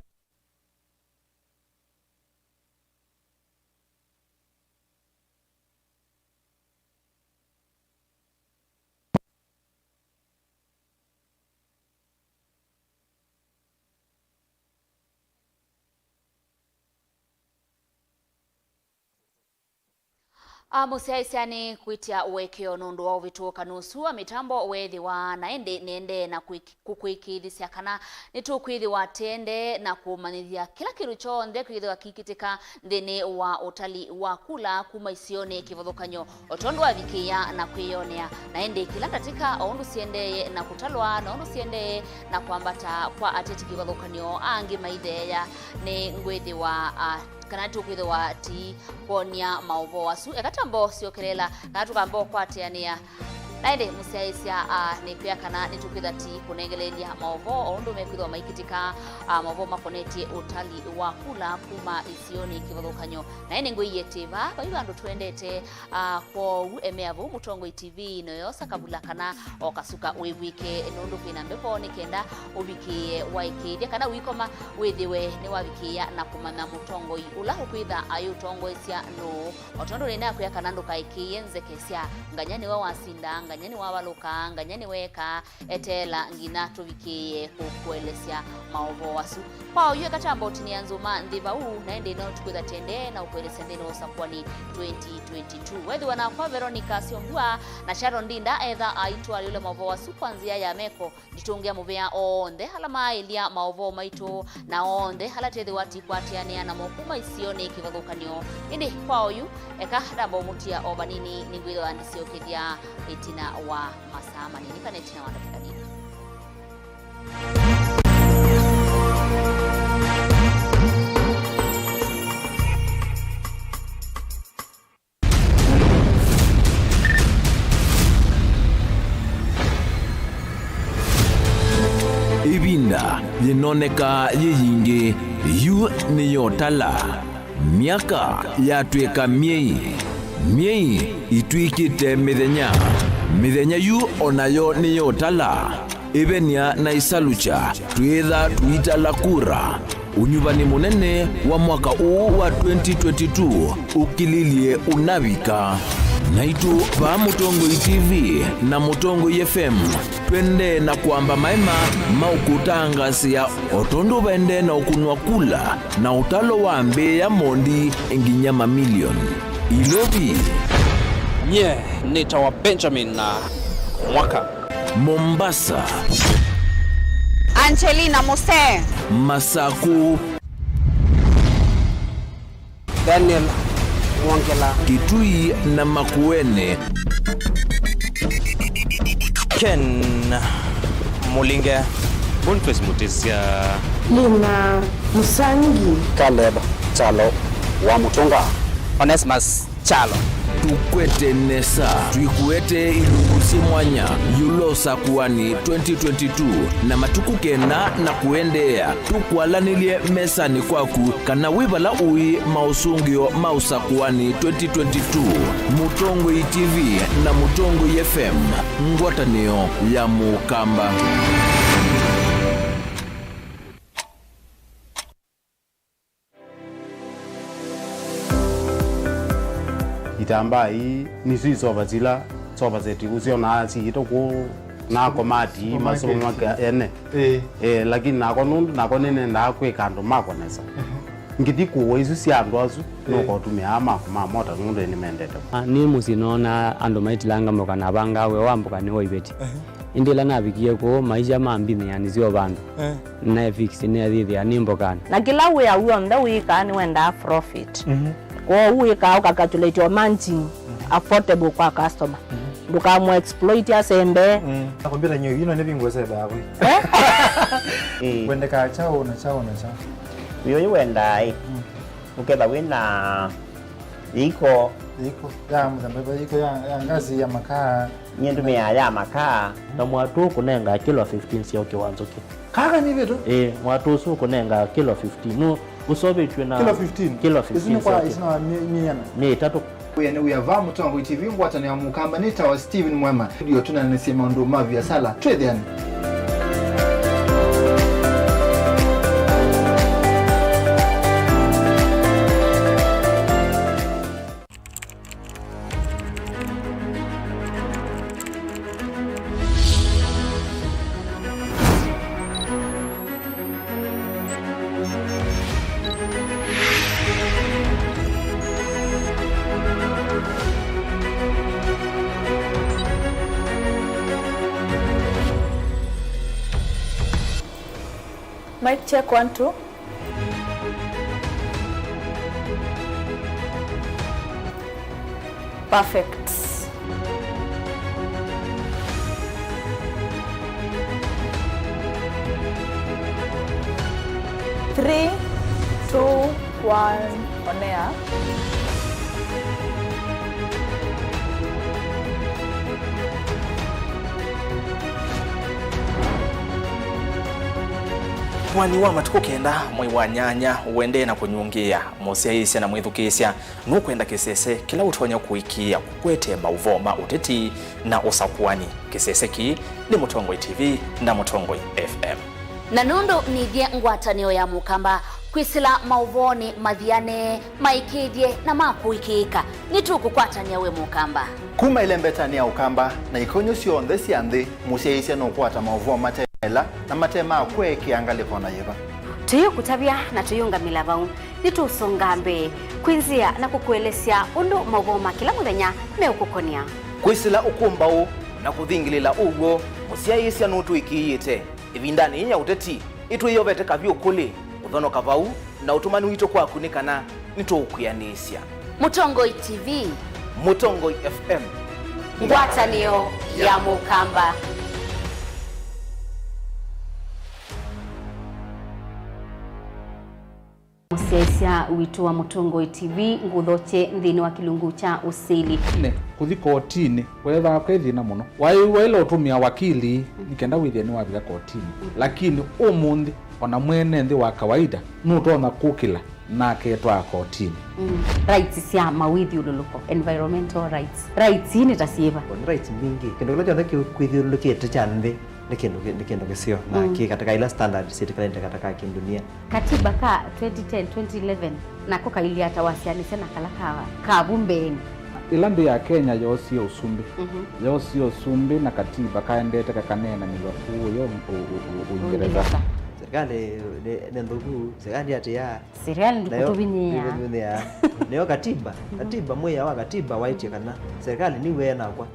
Speaker 1: Musiaisiani kuitia uwekeo nundu wa uvituo kanusu mitambo wethi wa naende nende na kukuikithisia kana nitukwithi wa tende na kumanithia kila kiru chonthe kwithwa kikitika nthini wa utali wa kula kuma isioni kivothukanyo otondu wa vikia na kwionea naende kila katika ondu siendeye na kutalwa na ondu siendeye na kwambata kwa ateti kivothukanyo angi maitheya ni ngwithi wa kana tukwitho wa ti ponia mauvo wasu ekatambo siokelela kana tukambo kwatiania naende musiaisia ni pia kana nitukitha ti kunengelelia mauvo ondu mekwithwa maikitika mauvo makoneti utali wa kula kuma isioni kivothukanyo naende ngui yetiva baiwa andu twendete kwa emeavu mutongo TV noyo sakabula kana okasuka wewike nundu kwina mbepo nikenda ubikie waikithia kana wikoma withiwe ni wabikia na kumana mutongo ula ukwitha ayutongo isia no otondo nina kuya kana ndukaikie nzekesia nganyani wa wasinda nganyani wa waluka nganyani weka etela ngina tubikie kukuelesia maovo wasu kwa uyo katambo tinianzuma ndiva naende no tukwitha tende na ukuelesea ndino Usakuani 2022 wethi wana kwa Veronica Siombua na Sharon Dinda edha aitwa yule maovo wasu kwanzia ya meko jitungia muvea onde halama ilia maovo maito na onde halatethi wati kwatiania na mokuma isioni kivothukanio indi kwa uyu eka dambo mutia obanini ningwilo andisio kithia itina wa masaa manini kana itina wa dakika nini
Speaker 5: ibinda linoneka yiyingi yu niyotala miaka yatwika miei itwikite mithenya yu onayo niyotala ibenia na isalucha twitha tuitala kura unyuvani munene wa mwaka uu wa 2022 ukililie unavika naitu va Mutongo TV na Mutongo FM twende na kuamba maima maukutangasia otondo vende na ukunwa kula na utalo wa mbe ya mondi enginya mamilioni ilovi
Speaker 8: nitawa Benjamin na mwaka
Speaker 5: Mombasa
Speaker 22: Angelina Mose
Speaker 5: Masaku
Speaker 21: Daniel Wangela
Speaker 5: Kitui na Makuene
Speaker 8: Ken Mulinge Boniface Mutisia
Speaker 24: Lina Musangi
Speaker 8: Caleb Chalo wa Mutunga Onesmus Chalo
Speaker 5: tukwete nesa tuikuete ilungusi mwanya Usakuani 2022 na matuku kena na kuendea tukwalanilie mesani kwaku kana wivala ui mausungio Usakuani 2022 Mutongo TV na Mutongo FM ngwatanio ya mukamba
Speaker 25: itamba hii nisi soba zeti usio na si itoko na komati masomo maka ene lakini nako nene na kwekando makonesa ngiti kuwa isu si andu asu no kotumia ama kuma mota ngundu ni mendete
Speaker 2: ni musinona ando maitilanga moka na banga we wambuka ni oibeti indila nabikie ko maisha mambini yani sio bandu na fix ni adhithi animbokana
Speaker 24: na kila we awu nda we kan wenda profit ko we ka calculate your margin affordable kwa customer ndukamu exploit ya sembe
Speaker 4: nakwambia nyo yino nebingo sebe hapo wende ka chao na chao
Speaker 10: yo wenda ukenda wina iko
Speaker 4: ya mzambe iko ya ngazi ya makaa
Speaker 10: nyendu ya makaa na mwatu kunenga kilo 15 sio kiwanzoke
Speaker 4: kaka ni vitu
Speaker 10: mwatu su kunenga kilo 15 no usobe tuna kilo 15
Speaker 4: isina miana
Speaker 10: ni tatu
Speaker 4: uyane uyava mutongo TV ngwatana ya mukamba nita wa Steven Mwema ndio tunanasema ndo mavi ya sala twedhiani
Speaker 13: Mic check 1 2. Perfect. Three, two, one, on air.
Speaker 8: Wani wa matuko kenda mwi wa nyanya uende na kunyungia musiaisya na mwithukisya nukwenda kisese kila utonya kuikia kukwete mauvoma uteti na Usakuani. Kisese ki ni Mutongoi TV na Mutongoi FM.
Speaker 1: Na nundu nithie ngwatanio ya mukamba kwisila mauvoni mathiane maikidie na makuikika nitukukwatania we mukamba
Speaker 4: kuma ilembetania ya ukamba na ikonyo sionthe sianthi musiaisya no kwata mauvoma matela na matema kwe kiangaliko na yeba
Speaker 14: tuyo kutabia na tuyunga milavau nitusongambe kwinzia na kukuelesya undu mauvoma kila muthenya me ukukonia
Speaker 8: kwisila ukumbau na kuthingilila ugo musiaisya nutu ikiite ivindani inya uteti itu iyovete kavyo kuli uthono kavau na utumani wito kwa kunikana nitukuyanisya.
Speaker 1: Mutongoi TV,
Speaker 8: Mutongoi FM,
Speaker 1: ngwatanio ya mukamba.
Speaker 14: Musiaisya wito wa Mutongoi TV nguthoche nthini wa kilungu cha usili
Speaker 9: ne kuthi kotini wetha kwethina muno waila utumia wakili nikenda withia ni wabira kotini lakini umundi ona mwene nthi wa kawaida nutona kukila na ketwa kotini
Speaker 14: rights cia mawithi ululuko environmental rights ni tasieva
Speaker 20: rights mingi kendo kile chothe kwithiulukite cha nthi ni kindu gisio na ki katika ila standard serikali katika kindunia
Speaker 14: katiba ka 2010 2011 nako kailia tawasianise na kala kabumbeni
Speaker 9: ilambi ya Kenya yosi usumbi yosi usumbi na katiba kaendete kakanena ni wakuyo Uingereza
Speaker 20: serikali ne ndugu serikali ya
Speaker 14: serikali ndikutubinia
Speaker 20: neo katiba mwe wa katiba waiti kana serikali ni wena kwa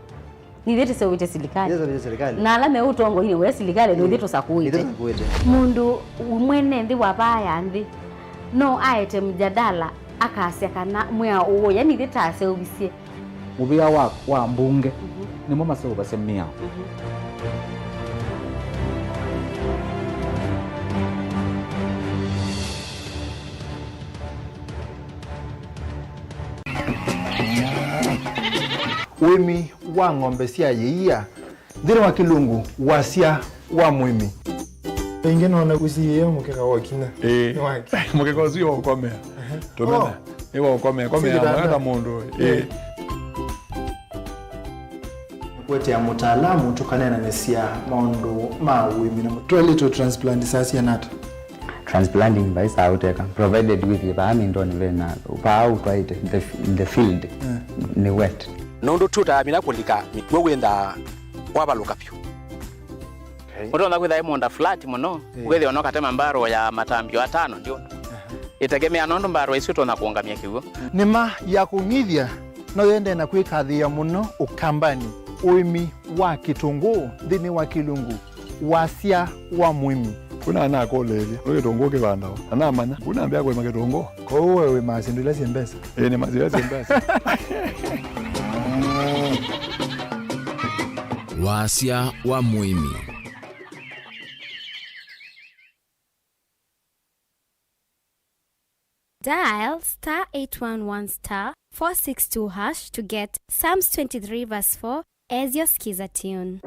Speaker 14: ni thete sewite serikali na alame utongo ini we serikali no thete sakuite mundu mwene nthi wa baya nthi no aete mjadala akasya kana mwa uwo yani thete aseubisie
Speaker 9: ubia wa mbunge ni mama sio basemia
Speaker 4: wimi wa ng'ombe cia yeia thiri wa kilungu wasia wa mwimi ingi nona usiye mukeka wakina
Speaker 22: mukeka usio ukomea tumena iwa ukomea mwana mundu
Speaker 4: kwete ya mutaalamu tukanena nesia maundu ma wimi na twelito transplant sasa nata
Speaker 26: transplanting by sauteka provided with the amindoni vena pa out right in the field ni wet
Speaker 8: nondo tuta mina kulika mitwe wenda kwabaluka pyo
Speaker 27: Utonda kwitha imonda flat muno gwithi ono katema mbaro ya matambio 5 ndio itegemea nondo mbaro icio tona kuongamia kiugo
Speaker 4: nima ya kumithia no yende na kwikathia muno ukambani uimi wa kitunguu thini wa kilungu wasia wa mwimi
Speaker 22: kuna ana kolelia ukitongo kibandao ana manya kuna ambia kwa makitongo
Speaker 4: kwa wewe masindula siembesa
Speaker 22: ni mazira siembesa
Speaker 5: wasia wa muimi.
Speaker 3: Dial *811*462# to get Psalms 23 verse 4 as your skiza tune.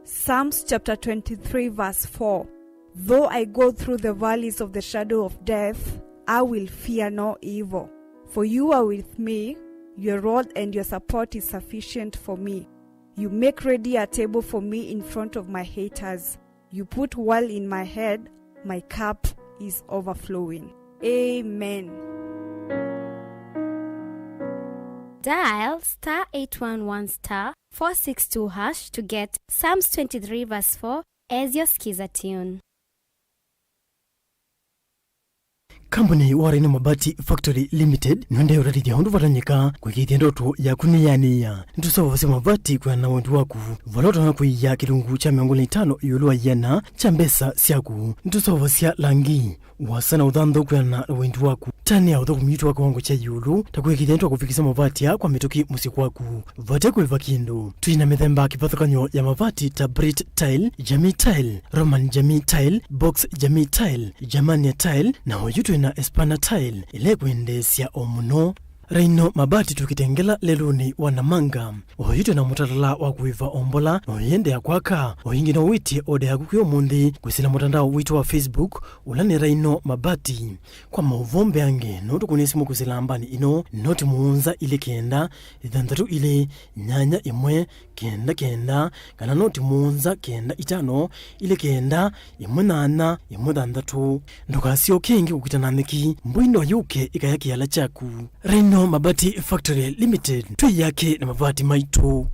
Speaker 11: Psalms chapter 23 verse 4. Though I go through the valleys of the shadow of death, I will fear no evil. For you are with me, your rod and your support is sufficient for me. You make ready a table for me in front of my haters. You put oil in my head, my cup is overflowing. Amen.
Speaker 3: Dial *811*462# to get Psalms 23 verse 4 as your skiza tune.
Speaker 12: Company Warren Mabati Factory Limited nonde uradi ya hundu vatanyika kwa kiti ndoto ya kuniyaniya nitusawa vasi mabati kwa na wandu waku valoto na kui ya kilungu cha miongoni 5 yuluwa yana cha mbesa siaku nitusawa vasi langi wasana udhando kwa na wendu waku tani ya udhoku mitu wako wangu cha yulu takuwe kiti ndoto kufikisa mabati ya kwa mitoki musiku waku vateku ivakindo tuina methemba kipathakanyo ya mabati ta Brit Tile, Jamii Tile, Roman Jamii Tile, Box Jamii Tile, Jamania Tile na hojutu na Espana Tile ile kuendesya omuno Raino mabati tukitengela leluni wanamanga oyito na mutalala wa kuiva ombola oyende ya kwaka oyingi na witi ode ya kukuyo mundi kusila mutandao wito wa Facebook ulani Raino mabati kwa mauvombe ange notu kunisimu kusila ambani ino noti muunza ile kenda idhandatu ile nyanya imwe kenda kana noti muunza kenda itano ile kenda imwe nana imwe dhandatu ndokasio kengi kukitanamiki mbwindo yuke ikayaki yala chaku Raino Mabati Factory Limited tui yake na mabati maitu.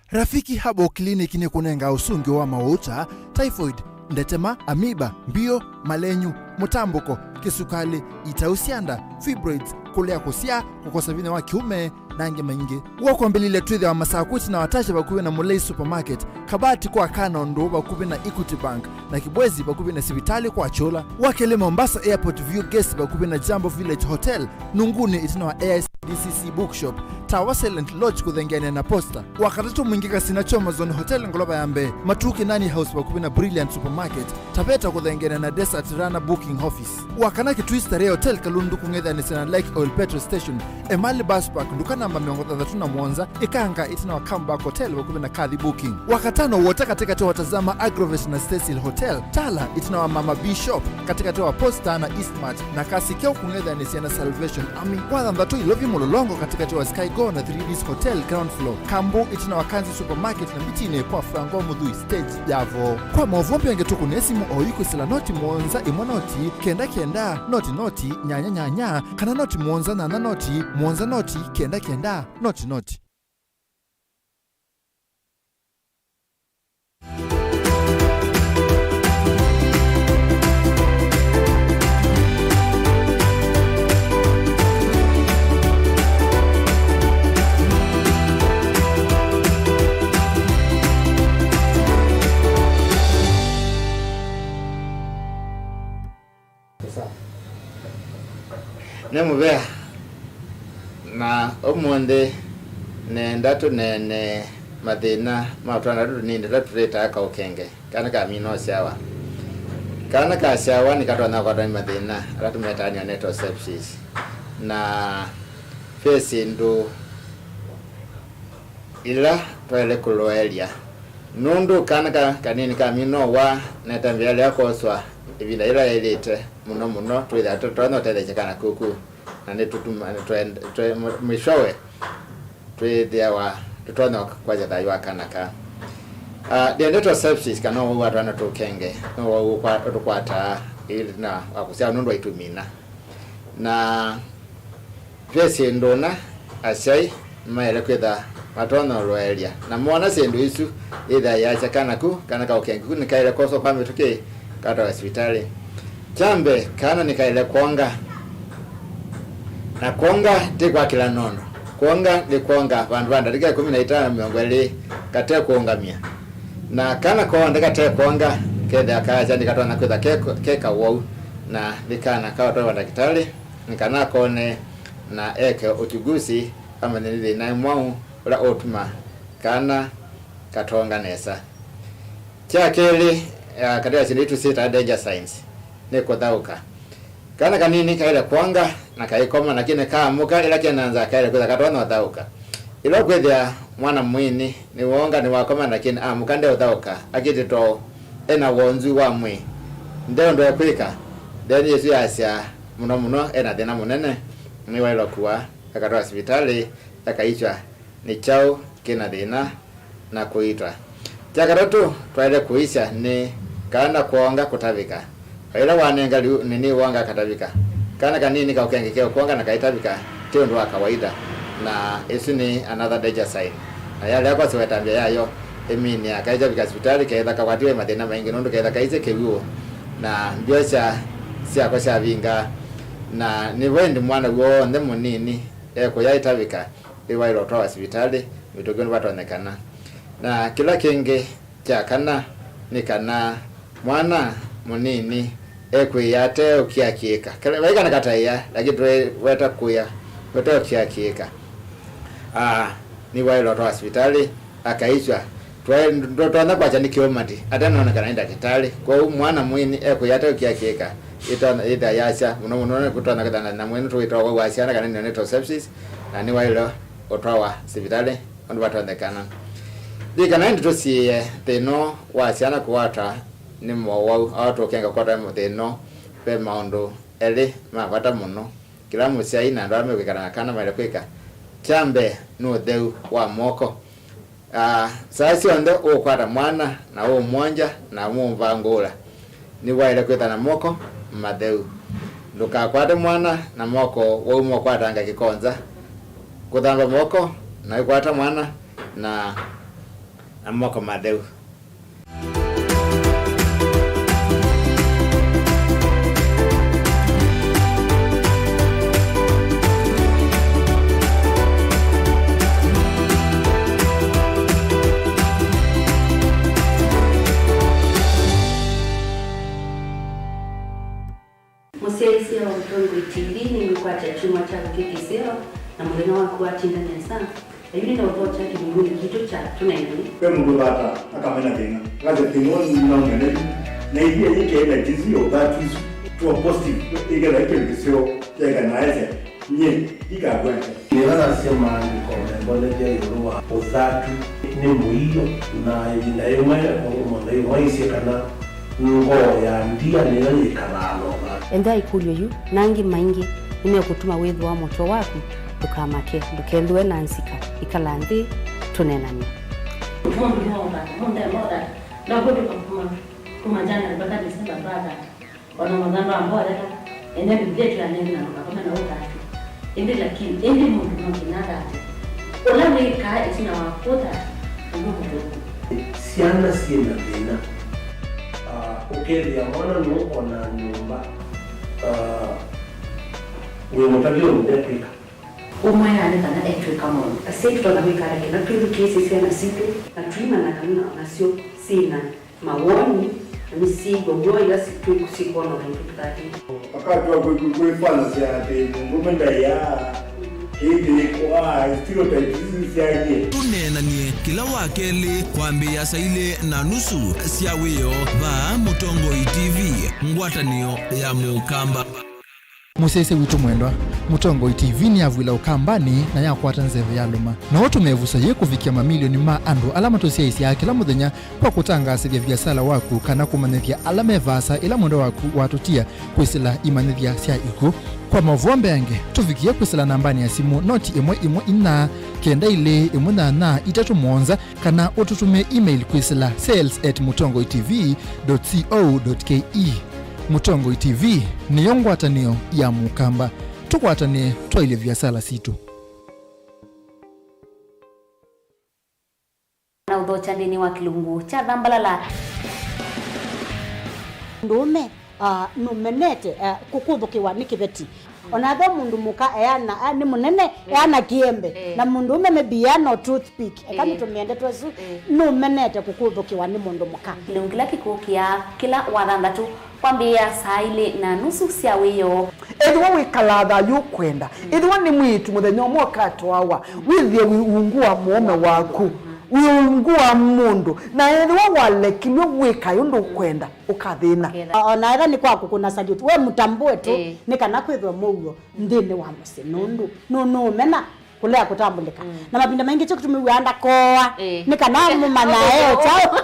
Speaker 4: Rafiki Habo Clinic ni kunenga usungi wa mauta, typhoid, ndetema, amiba, mbio, malenyu, mutambuko, kisukali, itausianda, fibroids, kulea kusia, kukosa vine wa kiume, nange maingi. Wako mbilile tuithi wa masakuti na watasha bakuwe na Mulei Supermarket, kabati kwa Kanondo bakuwe na Equity Bank, na Kibwezi bakuwe na Sibitali kwa Chola, wakele Mombasa Airport View Guest bakuwe na Jambo Village Hotel, Nunguni itina wa AICDCC Bookshop, Tower Silent Lodge kuthengene na Posta, wakatatu mwingika Sinachoma Zone Hotel Ngoloba Yambe, Matuki Nani House bakuwe na Brilliant Supermarket, Tapeta kuthengene na Desert Runner Booking Office, wakanaki Twister Ray Hotel Kalundu kungedha ni Sena Lake Oil Petrol Station, Emali Bus Park nduka namba 33 ikanga itina wa Comeback Hotel bakuwe na Kadhi Booking, wakatano wote katika watazama Agrovet na Cecil Hotel, Tala itina wa Mama Bishop katika wa Posta na Eastmart, na kasi keo kungedha ni Sena Salvation Army, wadhandatu ilovi mulolongo katika wa Sky Go na 3Ds Hotel ground floor, Kambu itina wa Kanzi Supermarket na Mitine kwa Frango Mudhui Stage Javo. Kwa mavompi yangetuku nesimu oyuku sila noti muonza imonoti kenda noti nyanya kana noti muonza na noti muonza noti kenda noti.
Speaker 15: Nemubea na omonde ne ndatu ne madina matwana ru ni ndatu reta ka okenge kana ka mino shawa kana ka shawa ni katwana kwa madina ratu metanya neto sepsis na fesi ndo ila toele kuloelia nundu kana ka kanini ka mino wa netambele yakoswa ibina ila elite muno twitha totona telechekana kuku na netutuma mwishowe twithia wa tutona kwa jadai wa kanaka dieneto sepsis kana wa twana tukenge no wa tukwata ili na akusia nundu itumina na pesi ndona asai maele kwitha matona roelia na mwana sendu isu ida ya chakana ku kana ka okenge ni kaile koso kwa mituke kata hospitali jambe kana nikaile kuonga na kuonga tikwa kila nono kuonga ni kuonga vandu vandika 15 miongweli kate kuongamia na kana kuonga kate kuonga kede akaja nikatona kwitha keka wau na nikana kawa to vandakitali nikana kone na eke uchuguzi amanene na mwau ula otuma kana katonga nesa kyakeli katika chilitu sita danger signs niko dhauka kana kanini kaile kwanga na kaikoma lakini kaamuka ila kenanza kaile kwa katona dhauka ilo kwethia mwana mwini ni wonga ni wakoma lakini amuka ndio dhauka akitito ena wonzu wa mwi ndio ndo kwika then Yesu yasia muno ena thina munene ni wailo kuwa akatoa hospitali akaitwa ni chao kina thina na kuitwa Jakaratu twaile kuisha ni kana kuonga kutavika. Ila wanenga nini wanga katavika. Kana kanini kaukengekea kuonga na kaitavika tio ndo kawaida. Na isi ni another danger sign. Na yale yako siwetambia yayo emini akaitavika hospitali kaenda kakwatiwe madena maingi nondo kaenda kaize keguo. Na mbiocha si akosha vinga na ni wendi mwana uo nde munini eko yaitavika iwa ilo toa hospitali mitogoni watu wanekana. Na kila kingi cha kana ni kana mwana munini ekwiyate ukiakika kala waika nakataya lakini weta kuya weta ukiakika ni wailo to hospitali akaishwa twa ndo na kwacha nikiomati atanaona kana enda kitali kwa mwana mwini ekwiyate ukiakika ita yasha muno kutana kadana na mwenu tuitoa wasiana kana ni neto sepsis na ni wailo otwa hospitali ndo watu wanekana Dika naindi tusiye teno wasiana kuwata ni mwawau awatu wakianga kwa mo teno pe maondo ele mavata muno kila musiai na ndame wikana kana male kwika chambe no deu wa moko sasi onde ukwata mwana na mwanja na mvangula ni waile kwita na moko madeu nduka kwata mwana na moko wa mkwata anga kikonza kudamba moko na kwata mwana na amoko madeu
Speaker 14: Musiaisi ya Mutongo TV ni mkwata chuma cha kukikiseo na mulina wako atinda nesa. Yuni na utocha kibunguni kitu cha tunaini.
Speaker 6: Kwa mungu bata akamena tena. Kaze timoni mnaongene na hivi yake ile jizi obatu to positive ile ile kisio ya naese. Nye ikagwete.
Speaker 7: Nilala sema ni kwa mbele ya yorua uzatu ni muhiyo na ina yema kwa mbele waisi kana ngo ya ndia nile ikalalo.
Speaker 14: Enda ikulyo yu nangi maingi nimekutuma wewe wa moto wako tukamake dukendwe nansika ikalanthi tunenani
Speaker 16: Monda na kudu kuma jana mpaka Desemba mpaka wana madhamba ambao hata ende bidete ya nini na kama na utatu ende lakini ende mundu mkinada ola weka isina wakota ndugu
Speaker 7: siana sina tena ukeli ya mwana nuko na nyumba wewe mtabio mdepika
Speaker 14: umaya ane kana etwe kama asitu na mikara kina tuyu kesi sana situ na tuima na kana nasio sina mawoni ni sigo ngoja situ kusikono na tukati
Speaker 6: wakati wa kuifanya siate ngomenda ya hili kwa stereotypes siaje
Speaker 5: tunenanie kila wakeli kwambia saile na nusu siawiyo ba Mutongo TV ngwatanio ya mukamba
Speaker 4: Musese witu mwendwa Mutongo TV ni avwila ukambani na yakwata nzeve ya luma na watu mevusa ye kufikia mamilioni ma andu alama tosiaisi ya kila mudhenya kwa kutangasa vya vyasala waku kana kumanethia alama evasa ila mwendo waku watutia kuisila imanethia sia iku kwa mavombe yange tufikia kuisila nambani ya simu noti imwe ina kenda ile imwe na itatu mwonza kana ututume email kuisila sales@mutongotv.co.ke Mutongo TV ni yongwatanio ya mukamba tukwatane twaile vyasala situ
Speaker 14: na udhocha ndini wa kilungu cha dhambalala
Speaker 17: ndume numenete kukuthukiwa ni kibeti
Speaker 2: onathe mundu muka eana ni munene eana kiembe na mundu umeme biano toothpick ekamitumende twesu no menete kukuthukiwa ni mundu muka
Speaker 1: ndungila kikukia kila wathandatu kwambia saa ile na nusu cia wiyo
Speaker 17: ethwa wikalatha yukwenda ethwa ni mwitu muthenya umwe katwawa withie wiungua muome waku wiungua mundu na ethwa walekilwe wika yundu kwenda ukathina
Speaker 2: ona etha ni kwaku kuna salute we mutambue tu ni kana kwithwa muguo ndini wa musi nundu no mena kulea kutambulika na mapinda mengi cyo kutumiwa anda koa ni kana mumanya chao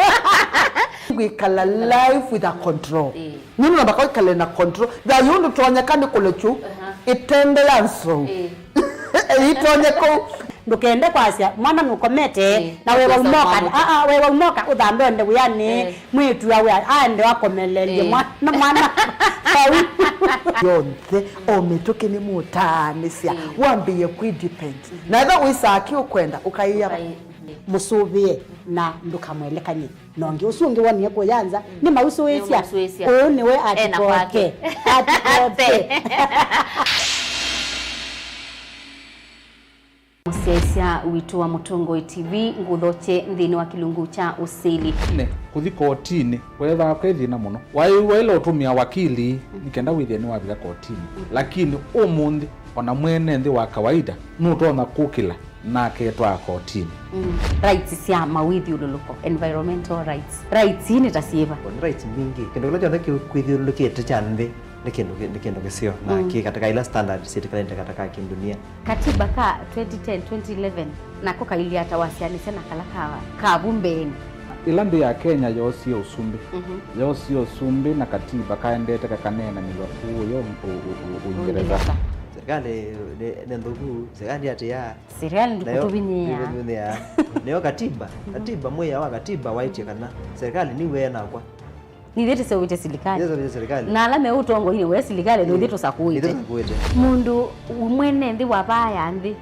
Speaker 17: wikala life with a control nini nabaka wikala na control da yundu tuonyekane kulechu itende yanso itonyeko
Speaker 2: ndukende kwasia mwana nukomete na wewe umoka wewe umoka udhambe nde yani mwitu awe ande wakomelelie mwana
Speaker 17: yonthe ometoke ni mutanisia wambie kudepend na eva wisaki ukwenda ukaiya
Speaker 2: musubie na ndukamwelekanye nongi usungi woniye kuyanza ni mausuwesia niwe atipoke
Speaker 14: Musesia witu wa Mutongo TV nguthoche nthini wa kilungu cha usili
Speaker 9: ne kuthi kotini wetha kwethina muno waila utumia wakili nikenda withie ni wabira kotini lakini umundi ona mwene nthi wa kawaida nutona kukila na ketwa kotini
Speaker 14: rights cia mawithi ululuko environmental rights ni tasiva
Speaker 18: rights mingi kendo kila jona kwithiulukite cha nthi ni kendo kisio na ki katika ila standard serikali katika kindunia
Speaker 14: katiba ka 2010 2011 nako kailia tawasiani sana kala ka bumbeni
Speaker 9: ila nthi ya Kenya yosi usumbi yosi usumbi na katiba kaendete kakanena ni wakuyo Uingereza
Speaker 18: serikali ni ndugu serikali ati ya
Speaker 14: serikali ndikutubinia
Speaker 18: neo katiba moya wa katiba waiti kana serikali ni wena kwa
Speaker 14: ni thete sewite serikali na alame utongo ile we serikali ndio thete sakuite mundu umwene nthi wa baya nthi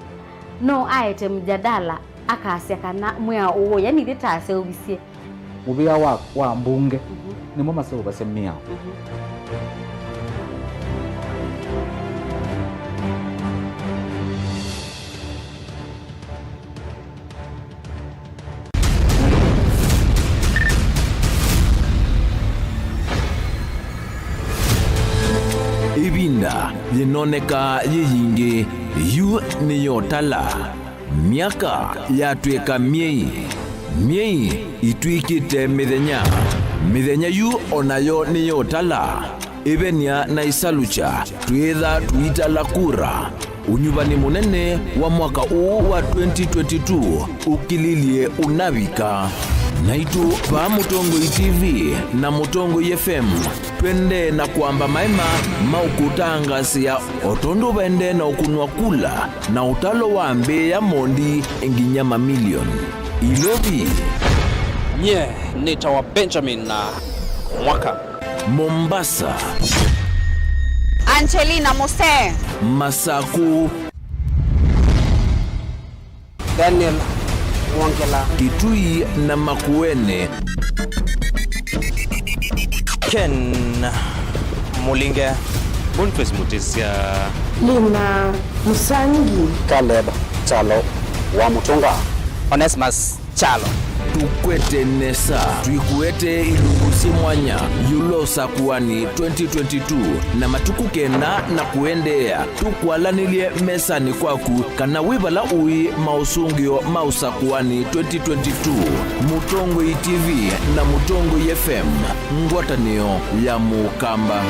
Speaker 14: no aete mjadala akasia kana mwa uwo yani thete aseobisie
Speaker 9: ubia wa mbunge ni mama sio basemia
Speaker 5: ibinda linoneka yiyingi yu niyotala miaka yatwika miei itwikite mithenya yu onayo niyotala ibenia na isalucha twitha tuitala kura unyuvani munene wa mwaka uu wa 2022 ukililie unavika naitu pa Mutongo TV na Mutongo FM twende na kwamba maima maukutangasia otondo bende na ukunwa kula na utalo wa mbe ya mondi nginya mamilioni ilovi
Speaker 19: nita wa Benjamin na mwaka
Speaker 5: Mombasa
Speaker 21: Angelina Mose
Speaker 5: Masaku
Speaker 19: Daniel Wangela
Speaker 5: Kitui na Makuene
Speaker 19: Ken Mulinge Boniface Mutisia
Speaker 21: Lina Musangi
Speaker 19: Caleb Chalo wa Mutonga Onesmus Chalo
Speaker 5: tukwete nesa tuikuete ilungusi mwanya Usakuani 2022 na matuku kenda na kuendea tukwalanilie mesani kwaku kana wibala ui mausungio Usakuani 2022 Mutongo TV na Mutongo FM ngwatanio ya mukamba